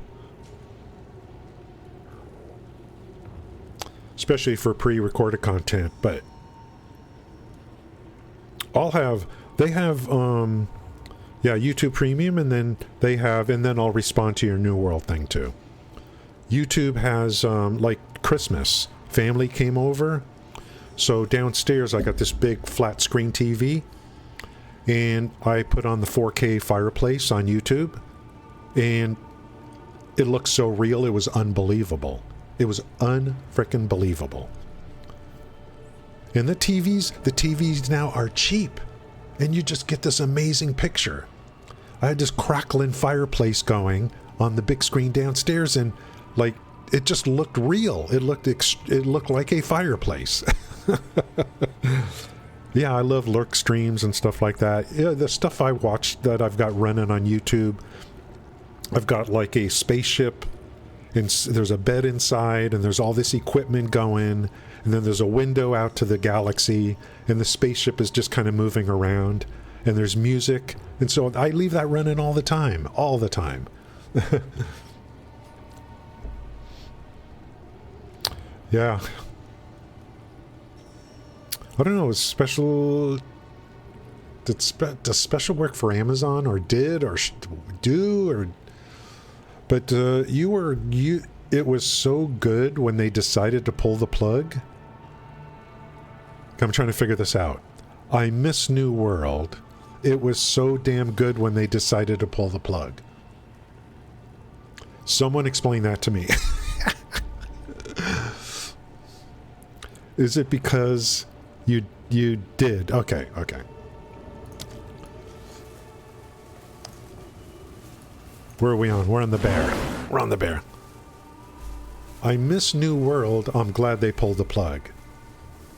Speaker 1: Especially for pre-recorded content, but they have YouTube Premium, and then I'll respond to your New World thing too. YouTube has, like Christmas, family came over, so downstairs I got this big flat screen TV, and I put on the 4K fireplace on YouTube, and it looked so real, it was unbelievable. It was unfrickin' believable. And the TVs now are cheap, and you just get this amazing picture. I had this crackling fireplace going on the big screen downstairs, and like it just looked real. It looked like a fireplace. Yeah, I love lurk streams and stuff like that. Yeah, the stuff I watched that I've got running on YouTube, I've got like a spaceship, and there's a bed inside, and there's all this equipment going, and then there's a window out to the galaxy, and the spaceship is just kind of moving around, and there's music, and so I leave that running all the time. Yeah. I don't know, does special work for Amazon, or did, or do, or... But it was so good when they decided to pull the plug. I'm trying to figure this out. I miss New World. It was so damn good when they decided to pull the plug. Someone explain that to me. Is it because you did? Okay. Where are we on? We're on the bear. We're on the bear. I miss New World. I'm glad they pulled the plug.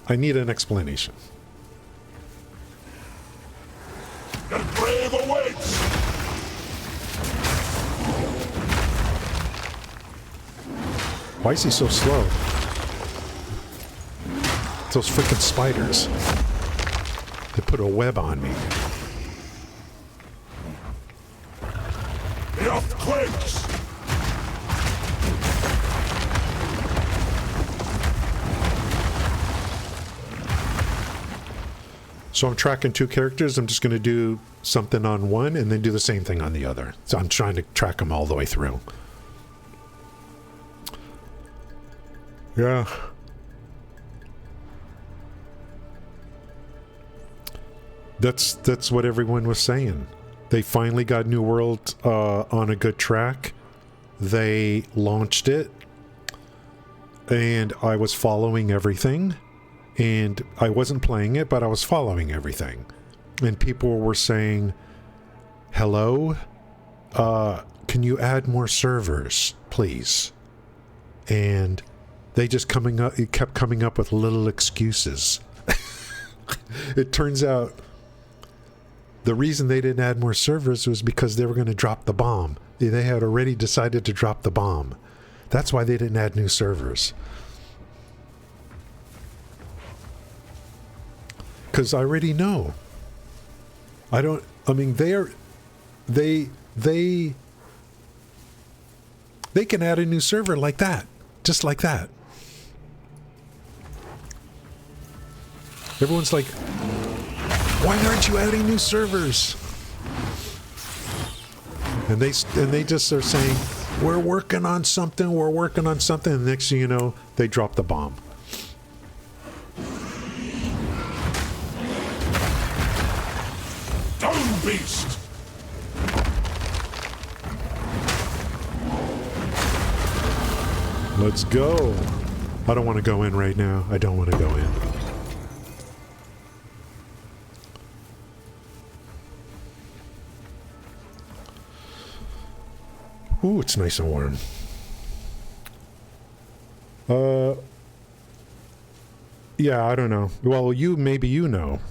Speaker 1: I need an explanation.
Speaker 2: The grave awaits!
Speaker 1: Why is he so slow? Those freaking spiders. put a web on me.
Speaker 2: The earthquakes!
Speaker 1: So I'm tracking two characters. I'm just going to do something on one and then do the same thing on the other. So I'm trying to track them all the way through. Yeah. That's what everyone was saying. They finally got New World on a good track. They launched it. And I was following everything. And I wasn't playing it, but I was following everything. And people were saying, hello? Can you add more servers, please? And they just kept coming up with little excuses. It turns out the reason they didn't add more servers was because they were going to drop the bomb. They had already decided to drop the bomb. That's why they didn't add new servers. Because I already know. I mean, they can add a new server like that. Just like that. Everyone's like, why aren't you adding new servers? And they just are saying, we're working on something, and next thing you know, they drop the bomb.
Speaker 2: Beast!
Speaker 1: Let's go. I don't want to go in right now. I don't want to go in. Ooh, it's nice and warm. Yeah, I don't know. Well, maybe you know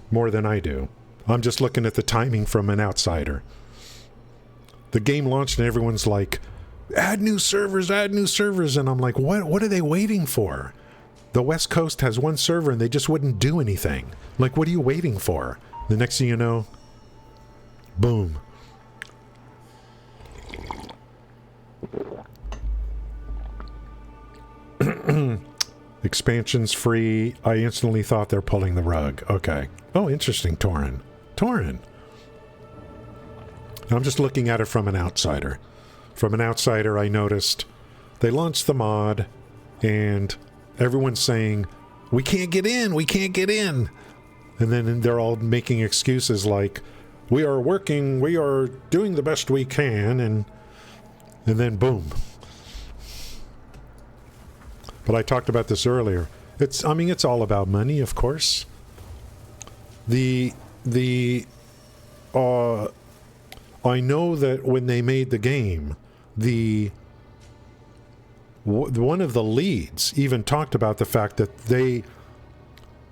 Speaker 1: more than I do. I'm just looking at the timing from an outsider. The game launched and everyone's like, add new servers, and I'm like, what are they waiting for? The West Coast has one server and they just wouldn't do anything. Like, what are you waiting for? The next thing you know, boom. Expansion's free. I instantly thought they're pulling the rug. Okay. Oh, interesting, Torin. I'm just looking at it from an outsider. From an outsider, I noticed they launched the mod and everyone's saying, we can't get in. And then they're all making excuses like, we are working, we are doing the best we can, and then boom. But I talked about this earlier. It's all about money, of course. I know that when they made the game, one of the leads even talked about the fact that they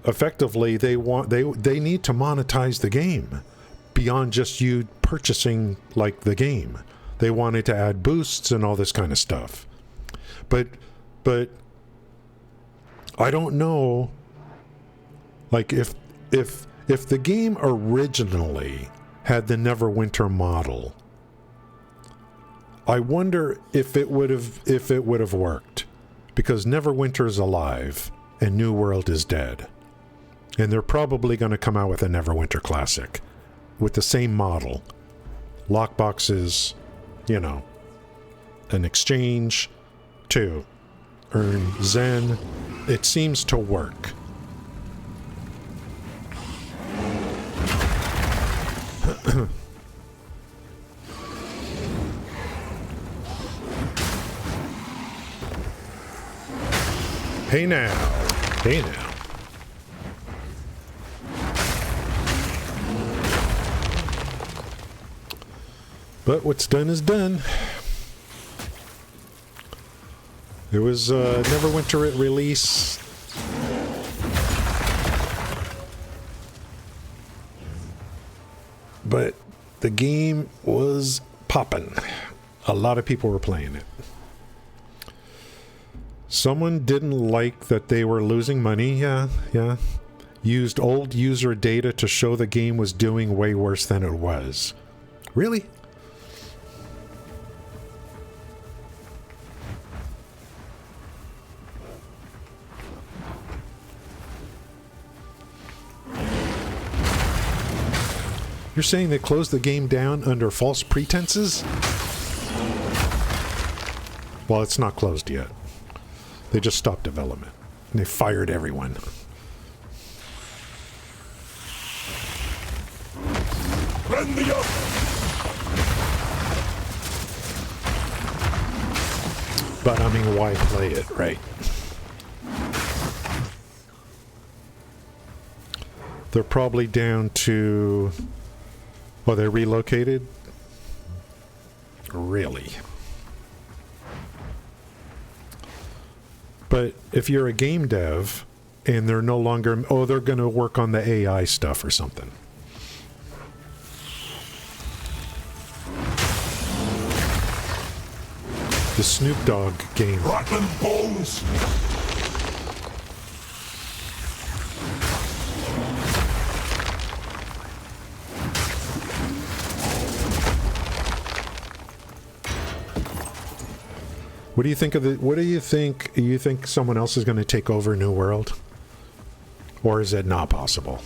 Speaker 1: effectively they need to monetize the game beyond just you purchasing like the game. They wanted to add boosts and all this kind of stuff. But I don't know, like if the game originally had the Neverwinter model, I wonder if it would have worked, because Neverwinter is alive and New World is dead, and they're probably going to come out with a Neverwinter Classic with the same model, lockboxes, an exchange to earn Zen. It seems to work. Hey now. But what's done is done. It was Neverwinter at release. But the game was popping. A lot of people were playing it. Someone didn't like that they were losing money. Yeah. used old user data to show the game was doing way worse than it was. Really? You're saying they closed the game down under false pretenses? Well, it's not closed yet. They just stopped development. And they fired everyone.
Speaker 2: Rend the up!
Speaker 1: But I mean, why play it, right? They're probably down to... Oh, they relocated? Really? But if you're a game dev and they're no longer... Oh, they're going to work on the AI stuff or something. The Snoop Dogg game.
Speaker 2: Rotten bones!
Speaker 1: What do you think of the... What do you think... You think someone else is going to take over New World? Or is it not possible?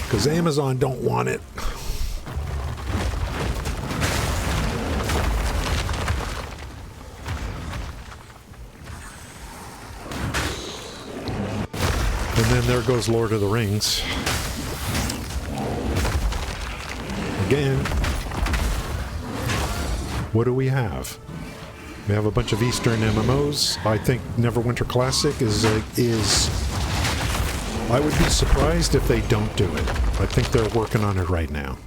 Speaker 1: Because Amazon don't want it. And then there goes Lord of the Rings. Again. What do we have? We have a bunch of Eastern MMOs. I think Neverwinter Classic is I would be surprised if they don't do it. I think they're working on it right now.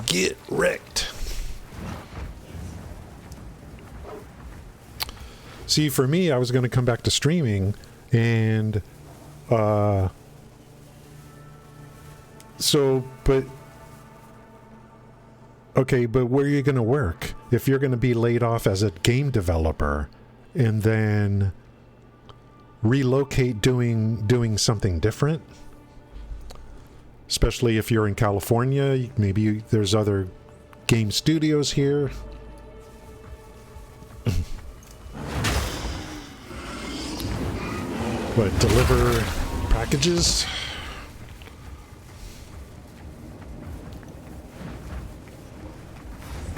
Speaker 1: Get wrecked. See, for me, I was going to come back to streaming, and but okay, but where are you going to work if you're going to be laid off as a game developer and then relocate doing something different? Especially if you're in California, maybe there's other game studios here. What, deliver packages?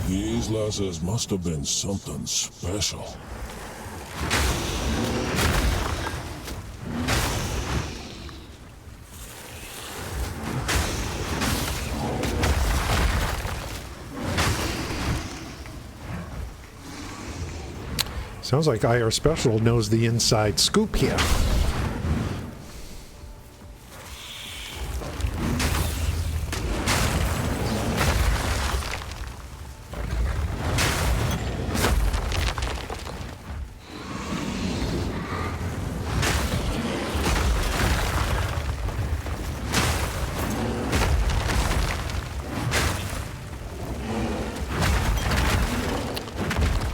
Speaker 2: These lasses must have been something special.
Speaker 1: Sounds like IR Special knows the inside scoop here.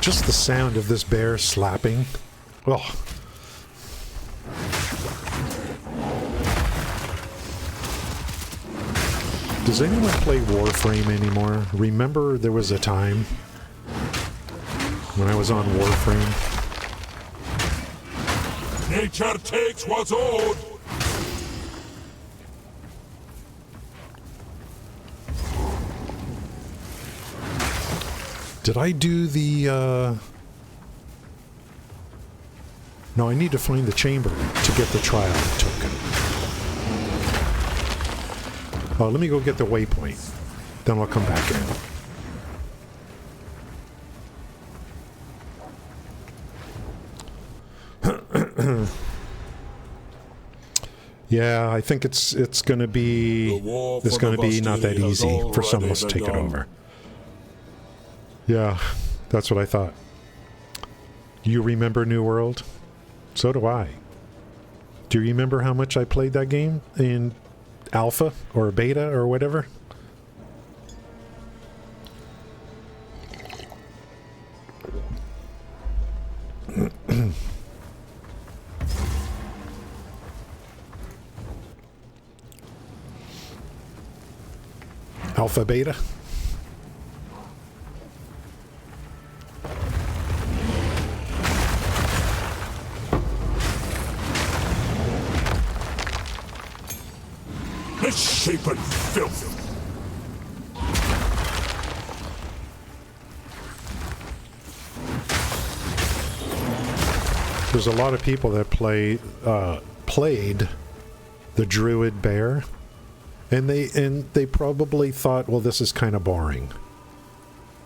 Speaker 1: Just the sound of this bear slapping. Oh. Does anyone play Warframe anymore? Remember there was a time when I was on Warframe?
Speaker 2: Nature takes what's owed.
Speaker 1: Did I do the, No, I need to find the chamber to get the trial token. Oh, let me go get the waypoint. Then I'll come back in. Yeah, I think it's gonna be not that easy for someone else to take it over. Yeah, that's what I thought. You remember New World? So do I. Do you remember how much I played that game in alpha or beta or whatever? Alpha beta?
Speaker 2: Misshapen filth!
Speaker 1: There's a lot of people that played the Druid Bear, and they probably thought, well, this is kind of boring.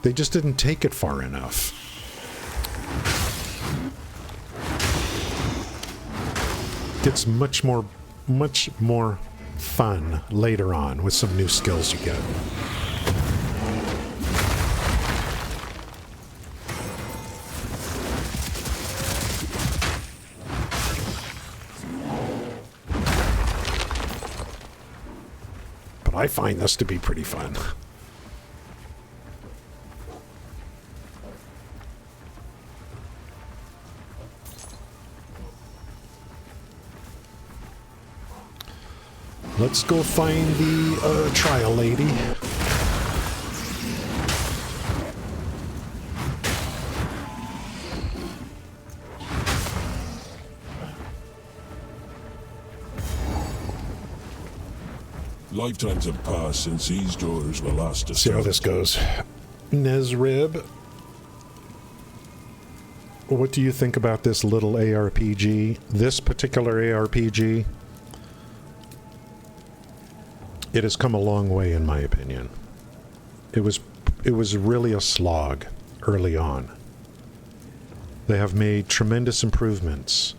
Speaker 1: They just didn't take it far enough. Gets much more fun later on with some new skills you get. But I find this to be pretty fun. Let's go find the trial lady.
Speaker 2: Lifetimes have passed since these doors were last discovered.
Speaker 1: See how this goes. Nezrib, what do you think about this little ARPG? This particular ARPG? It has come a long way, in my opinion. It was really a slog early on. They have made tremendous improvements.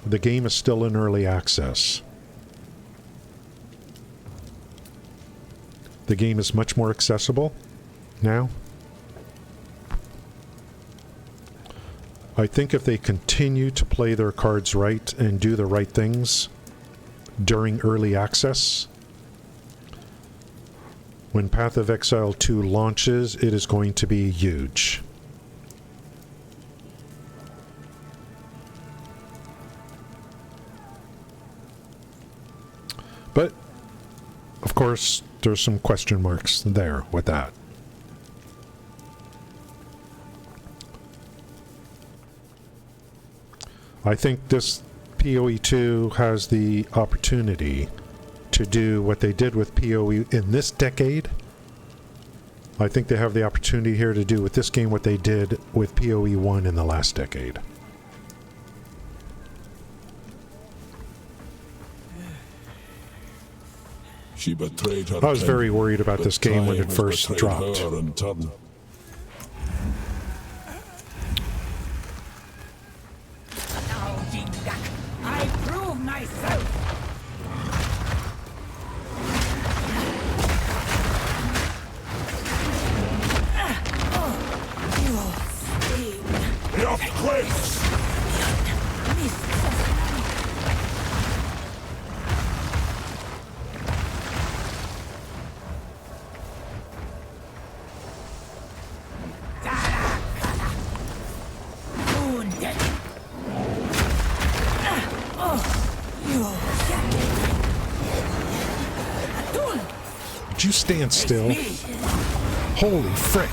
Speaker 1: The game is still in early access. The game is much more accessible now. I think if they continue to play their cards right and do the right things during early access, when Path of Exile 2 launches, it is going to be huge. But, of course, there's some question marks there with that. I think this POE2 has the opportunity to do what they did with POE in this decade. I think they have the opportunity here to do with this game what they did with POE1 in the last decade.
Speaker 2: She betrayed her.
Speaker 1: I was very worried about this game when it first dropped.
Speaker 8: I prove myself!
Speaker 1: Would you stand still? Holy frick.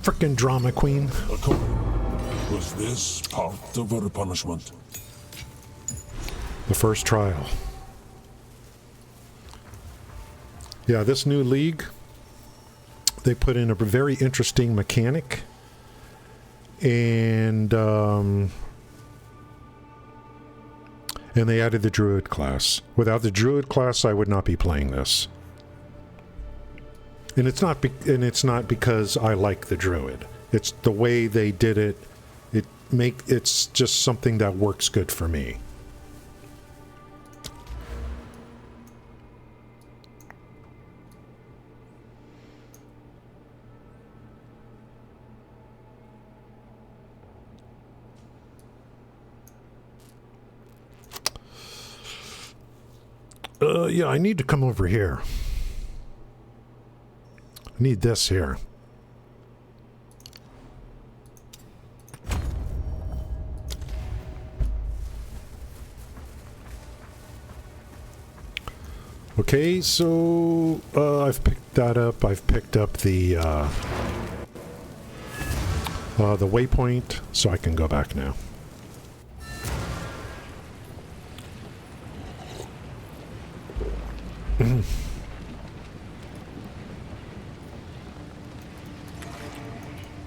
Speaker 1: Frickin' drama queen.
Speaker 2: Was this part of our punishment?
Speaker 1: The first trial. Yeah, this new league, they put in a very interesting mechanic. And they added the Druid class. Without the Druid class, I would not be playing this. And it's not because I like the Druid. It's the way they did it. It's just something that works good for me. Yeah, I need to come over here. I need this here. Okay, so I've picked that up. I've picked up the waypoint, so I can go back now.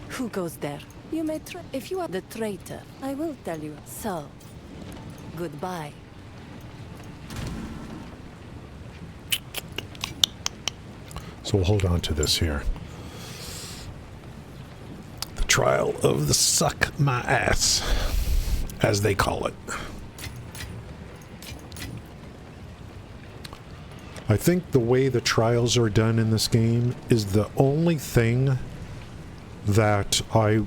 Speaker 10: Who goes there? You may try. If you are the traitor, I will tell you. So, goodbye.
Speaker 1: So we'll hold on to this here. The trial of the suck my ass, as they call it. I think the way the trials are done in this game is the only thing that I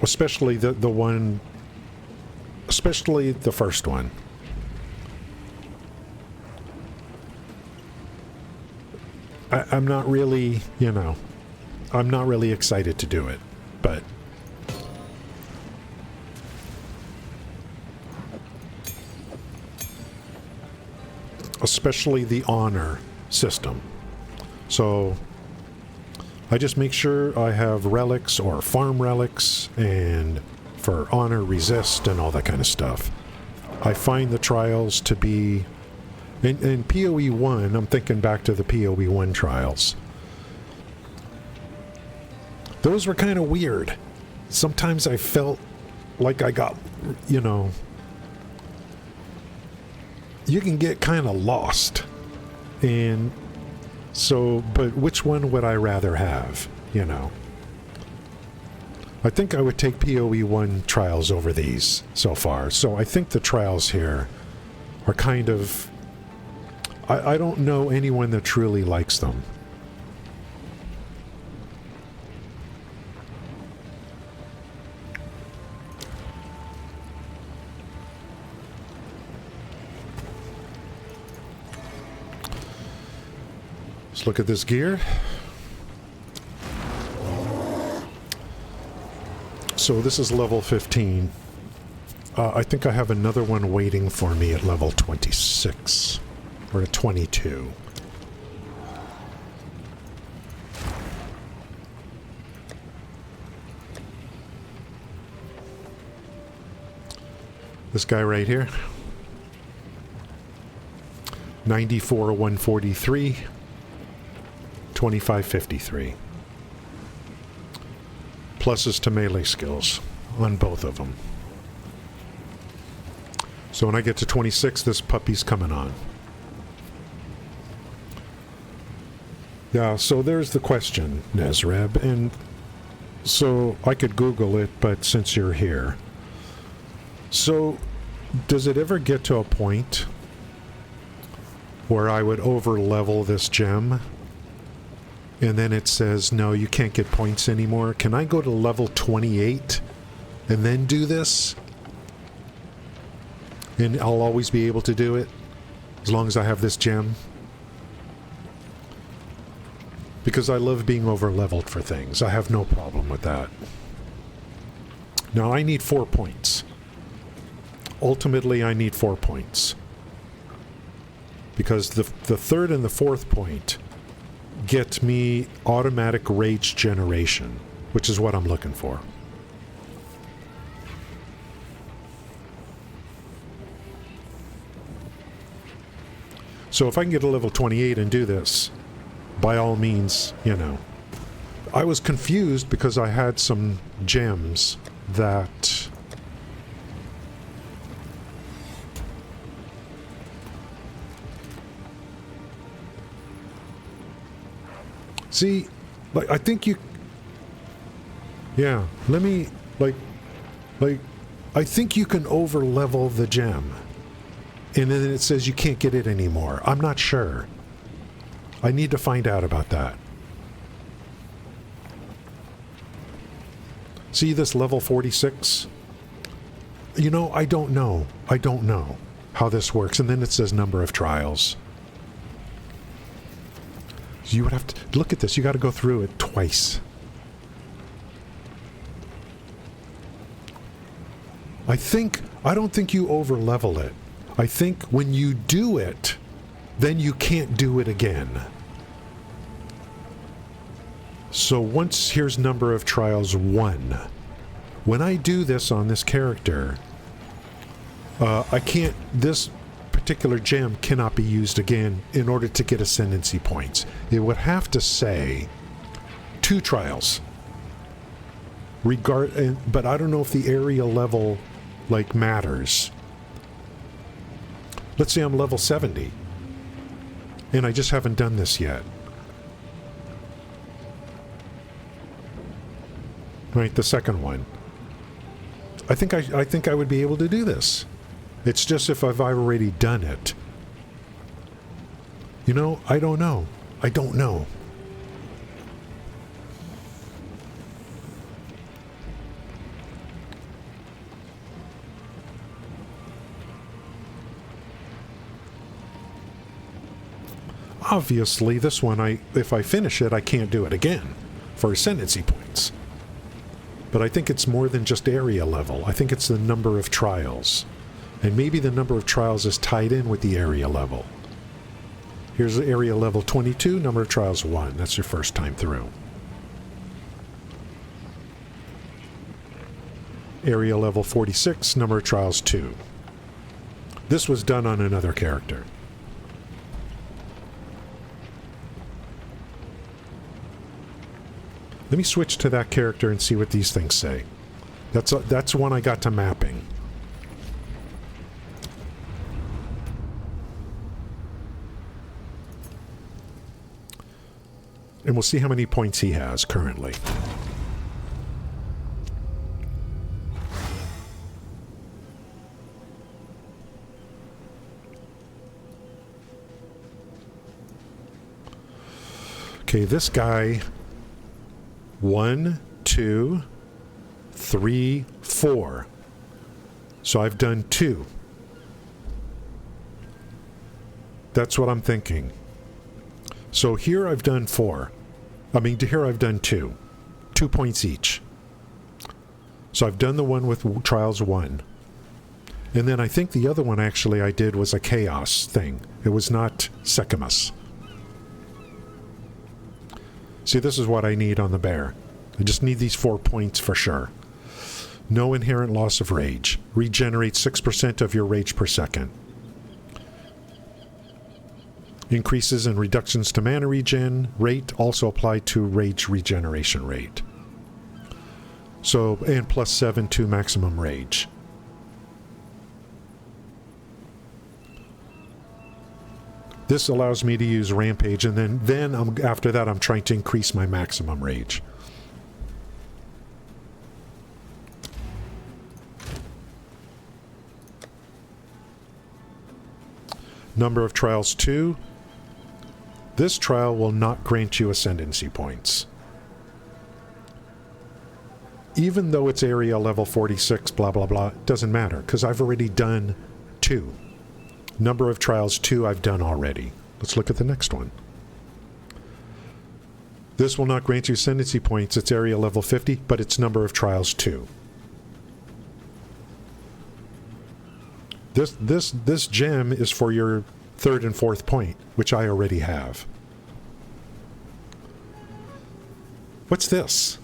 Speaker 1: especially the one, especially the first one. I'm not really, you know, I'm not really excited to do it, but especially the honor system. So I just make sure I have relics or farm relics and for honor resist and all that kind of stuff. I find the trials to be in POE1, I'm thinking back to the POE1 trials. Those were kind of weird. Sometimes I felt like I got, you know, you can get kind of lost. And so, but which one would I rather have, you know? I think I would take POE1 trials over these so far. So I think the trials here are kind of, I don't know anyone that truly likes them. Let's look at this gear. So this is level 15. I think I have another one waiting for me at level 26. Or at 22. This guy right here. 94 143. 2553. Pluses to melee skills on both of them. So when I get to 26, this puppy's coming on. Yeah, so there's the question, Nezreb, and so I could Google it, but since you're here. So, does it ever get to a point where I would over-level this gem, and then it says, no, you can't get points anymore? Can I go to level 28 and then do this? And I'll always be able to do it, as long as I have this gem? Because I love being over-leveled for things. I have no problem with that. Now, I need 4 points. Ultimately, I need 4 points. Because the third and the fourth point get me automatic rage generation, which is what I'm looking for. So if I can get a level 28 and do this, by all means, you know. I was confused because I had some gems that... See, like, I think you... Yeah, let me, like, I think you can over-level the gem. And then it says you can't get it anymore. I'm not sure. I need to find out about that. See this level 46? You know, I don't know. I don't know how this works. And then it says number of trials. So you would have to... Look at this. You got to go through it twice. I don't think you over-level it. I think when you do it, then you can't do it again. So once, here's number of trials 1. When I do this on this character, I can't, this particular gem cannot be used again in order to get ascendancy points. It would have to say 2 trials. But I don't know if the area level, like, matters. Let's say I'm level 70. And I just haven't done this yet. Right, the second one. I think I would be able to do this. It's just if I've already done it. You know, I don't know. I don't know. Obviously, this one, if I finish it, I can't do it again for ascendancy points. But I think it's more than just area level. I think it's the number of trials. And maybe the number of trials is tied in with the area level. Here's the area level 22, number of trials 1. That's your first time through. Area level 46, number of trials 2. This was done on another character. Let me switch to that character and see what these things say. That's one I got to mapping. And we'll see how many points he has currently. Okay, this guy... 1, 2, 3, 4. So I've done 2. That's what I'm thinking. So here I've done 4. I mean, here I've done 2. 2 points each. So I've done the one with Trials 1. And then I think the other one actually I did was a Chaos thing. It was not Secamus. See, this is what I need on the bear. I just need these 4 points for sure. No inherent loss of rage. Regenerate 6% of your rage per second. Increases and reductions to mana regen rate also apply to rage regeneration rate. So, and plus 7 to maximum rage. This allows me to use Rampage, and then after that I'm trying to increase my maximum rage. Number of trials 2. This trial will not grant you ascendancy points. Even though it's area level 46, blah blah blah, it doesn't matter, because I've already done 2. Number of trials 2 I've done already. Let's look at the next one. This will not grant you ascendancy points. It's area level 50, but it's number of trials 2. This gem is for your 3rd and 4th point, which I already have. What's this?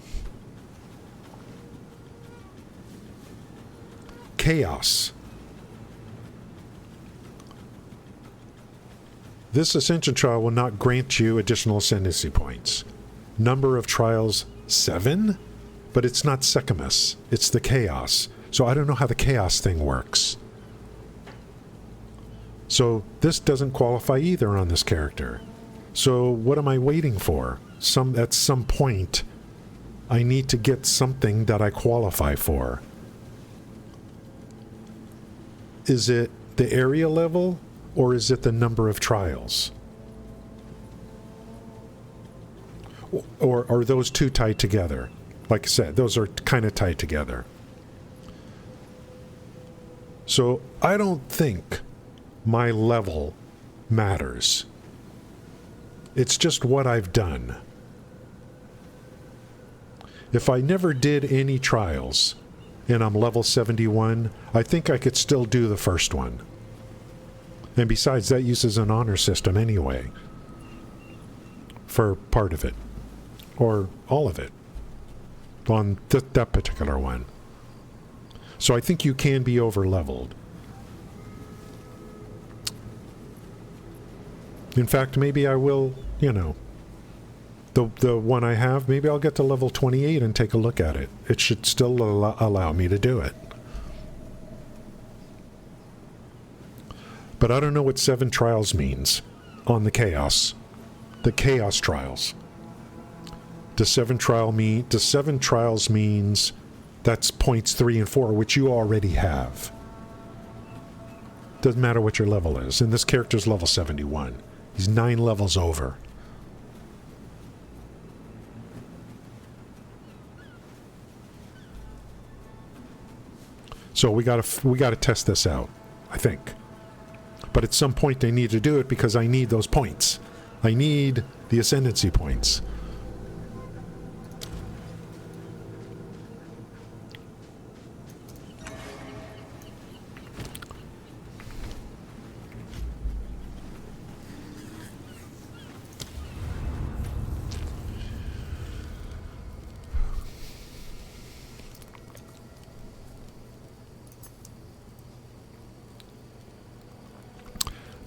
Speaker 1: Chaos. This Ascension trial will not grant you additional ascendancy points. Number of trials 7? But it's not Secamus. It's the Chaos. So I don't know how the Chaos thing works. So this doesn't qualify either on this character. So what am I waiting for? At some point, I need to get something that I qualify for. Is it the area level, or is it the number of trials? Or are those two tied together? Like I said, those are kind of tied together. So I don't think my level matters. It's just what I've done. If I never did any trials and I'm level 71, I think I could still do the first one. And besides, that uses an honor system anyway. For part of it. Or all of it. On that particular one. So I think you can be over-leveled. In fact, maybe I will, you know, the one I have, maybe I'll get to level 28 and take a look at it. It should still allow me to do it. But I don't know what 7 trials means on the Chaos. The Chaos trials. Does 7 trials means that's points 3 and 4, which you already have. Doesn't matter what your level is. And this character's level 71. He's 9 levels over. So we gotta test this out, I think. But at some point they need to do it because I need those points. I need the ascendancy points.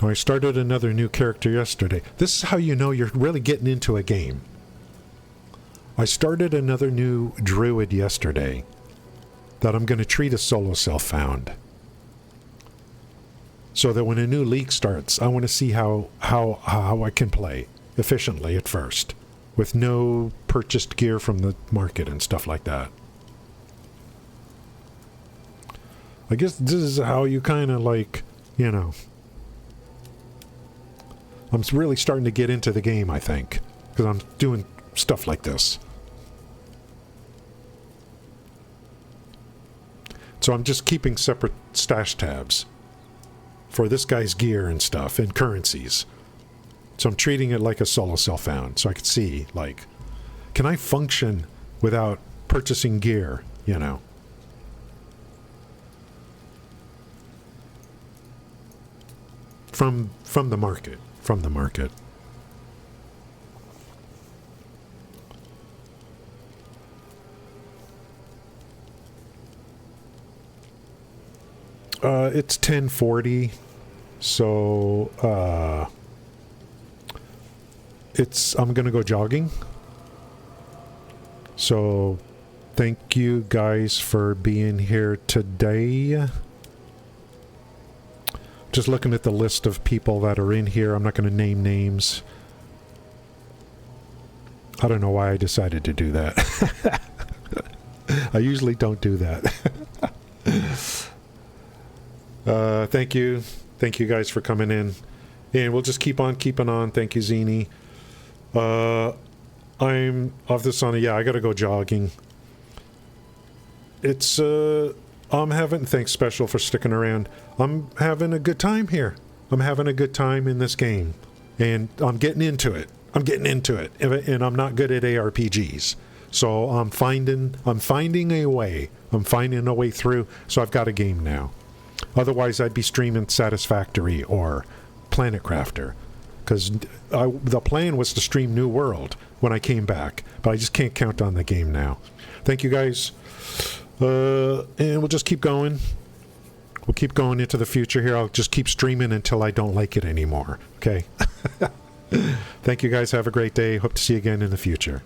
Speaker 1: Now, I started another new character yesterday. This is how you know you're really getting into a game. I started another new druid yesterday that I'm going to treat as solo self-found. So that when a new league starts, I want to see how I can play efficiently at first, with no purchased gear from the market and stuff like that. I guess this is how you kind of like, you know... I'm really starting to get into the game, I think, because I'm doing stuff like this. So I'm just keeping separate stash tabs for this guy's gear and stuff and currencies. So I'm treating it like a solo self-found, so I can see, like, can I function without purchasing gear, you know? From the market. From the market. It's 10:40, so I'm gonna go jogging. So thank you guys for being here today. Just looking at the list of people that are in here. I'm not going to name names. I don't know why I decided to do that. I usually don't do that. Thank you. Thank you guys for coming in. And we'll just keep on keeping on. Thank you, Zini. I'm off this on yeah, I got to go jogging. It's, I'm having, thanks Special for sticking around. I'm having a good time here. I'm having a good time in this game. And I'm getting into it. And I'm not good at ARPGs. So I'm finding a way. I'm finding a way through. So I've got a game now. Otherwise I'd be streaming Satisfactory or Planet Crafter. because the plan was to stream New World when I came back, but I just can't count on the game now. Thank you guys, and we'll just keep going. We'll keep going into the future here. I'll just keep streaming until I don't like it anymore. Okay. Thank you guys. Have a great day. Hope to see you again in the future.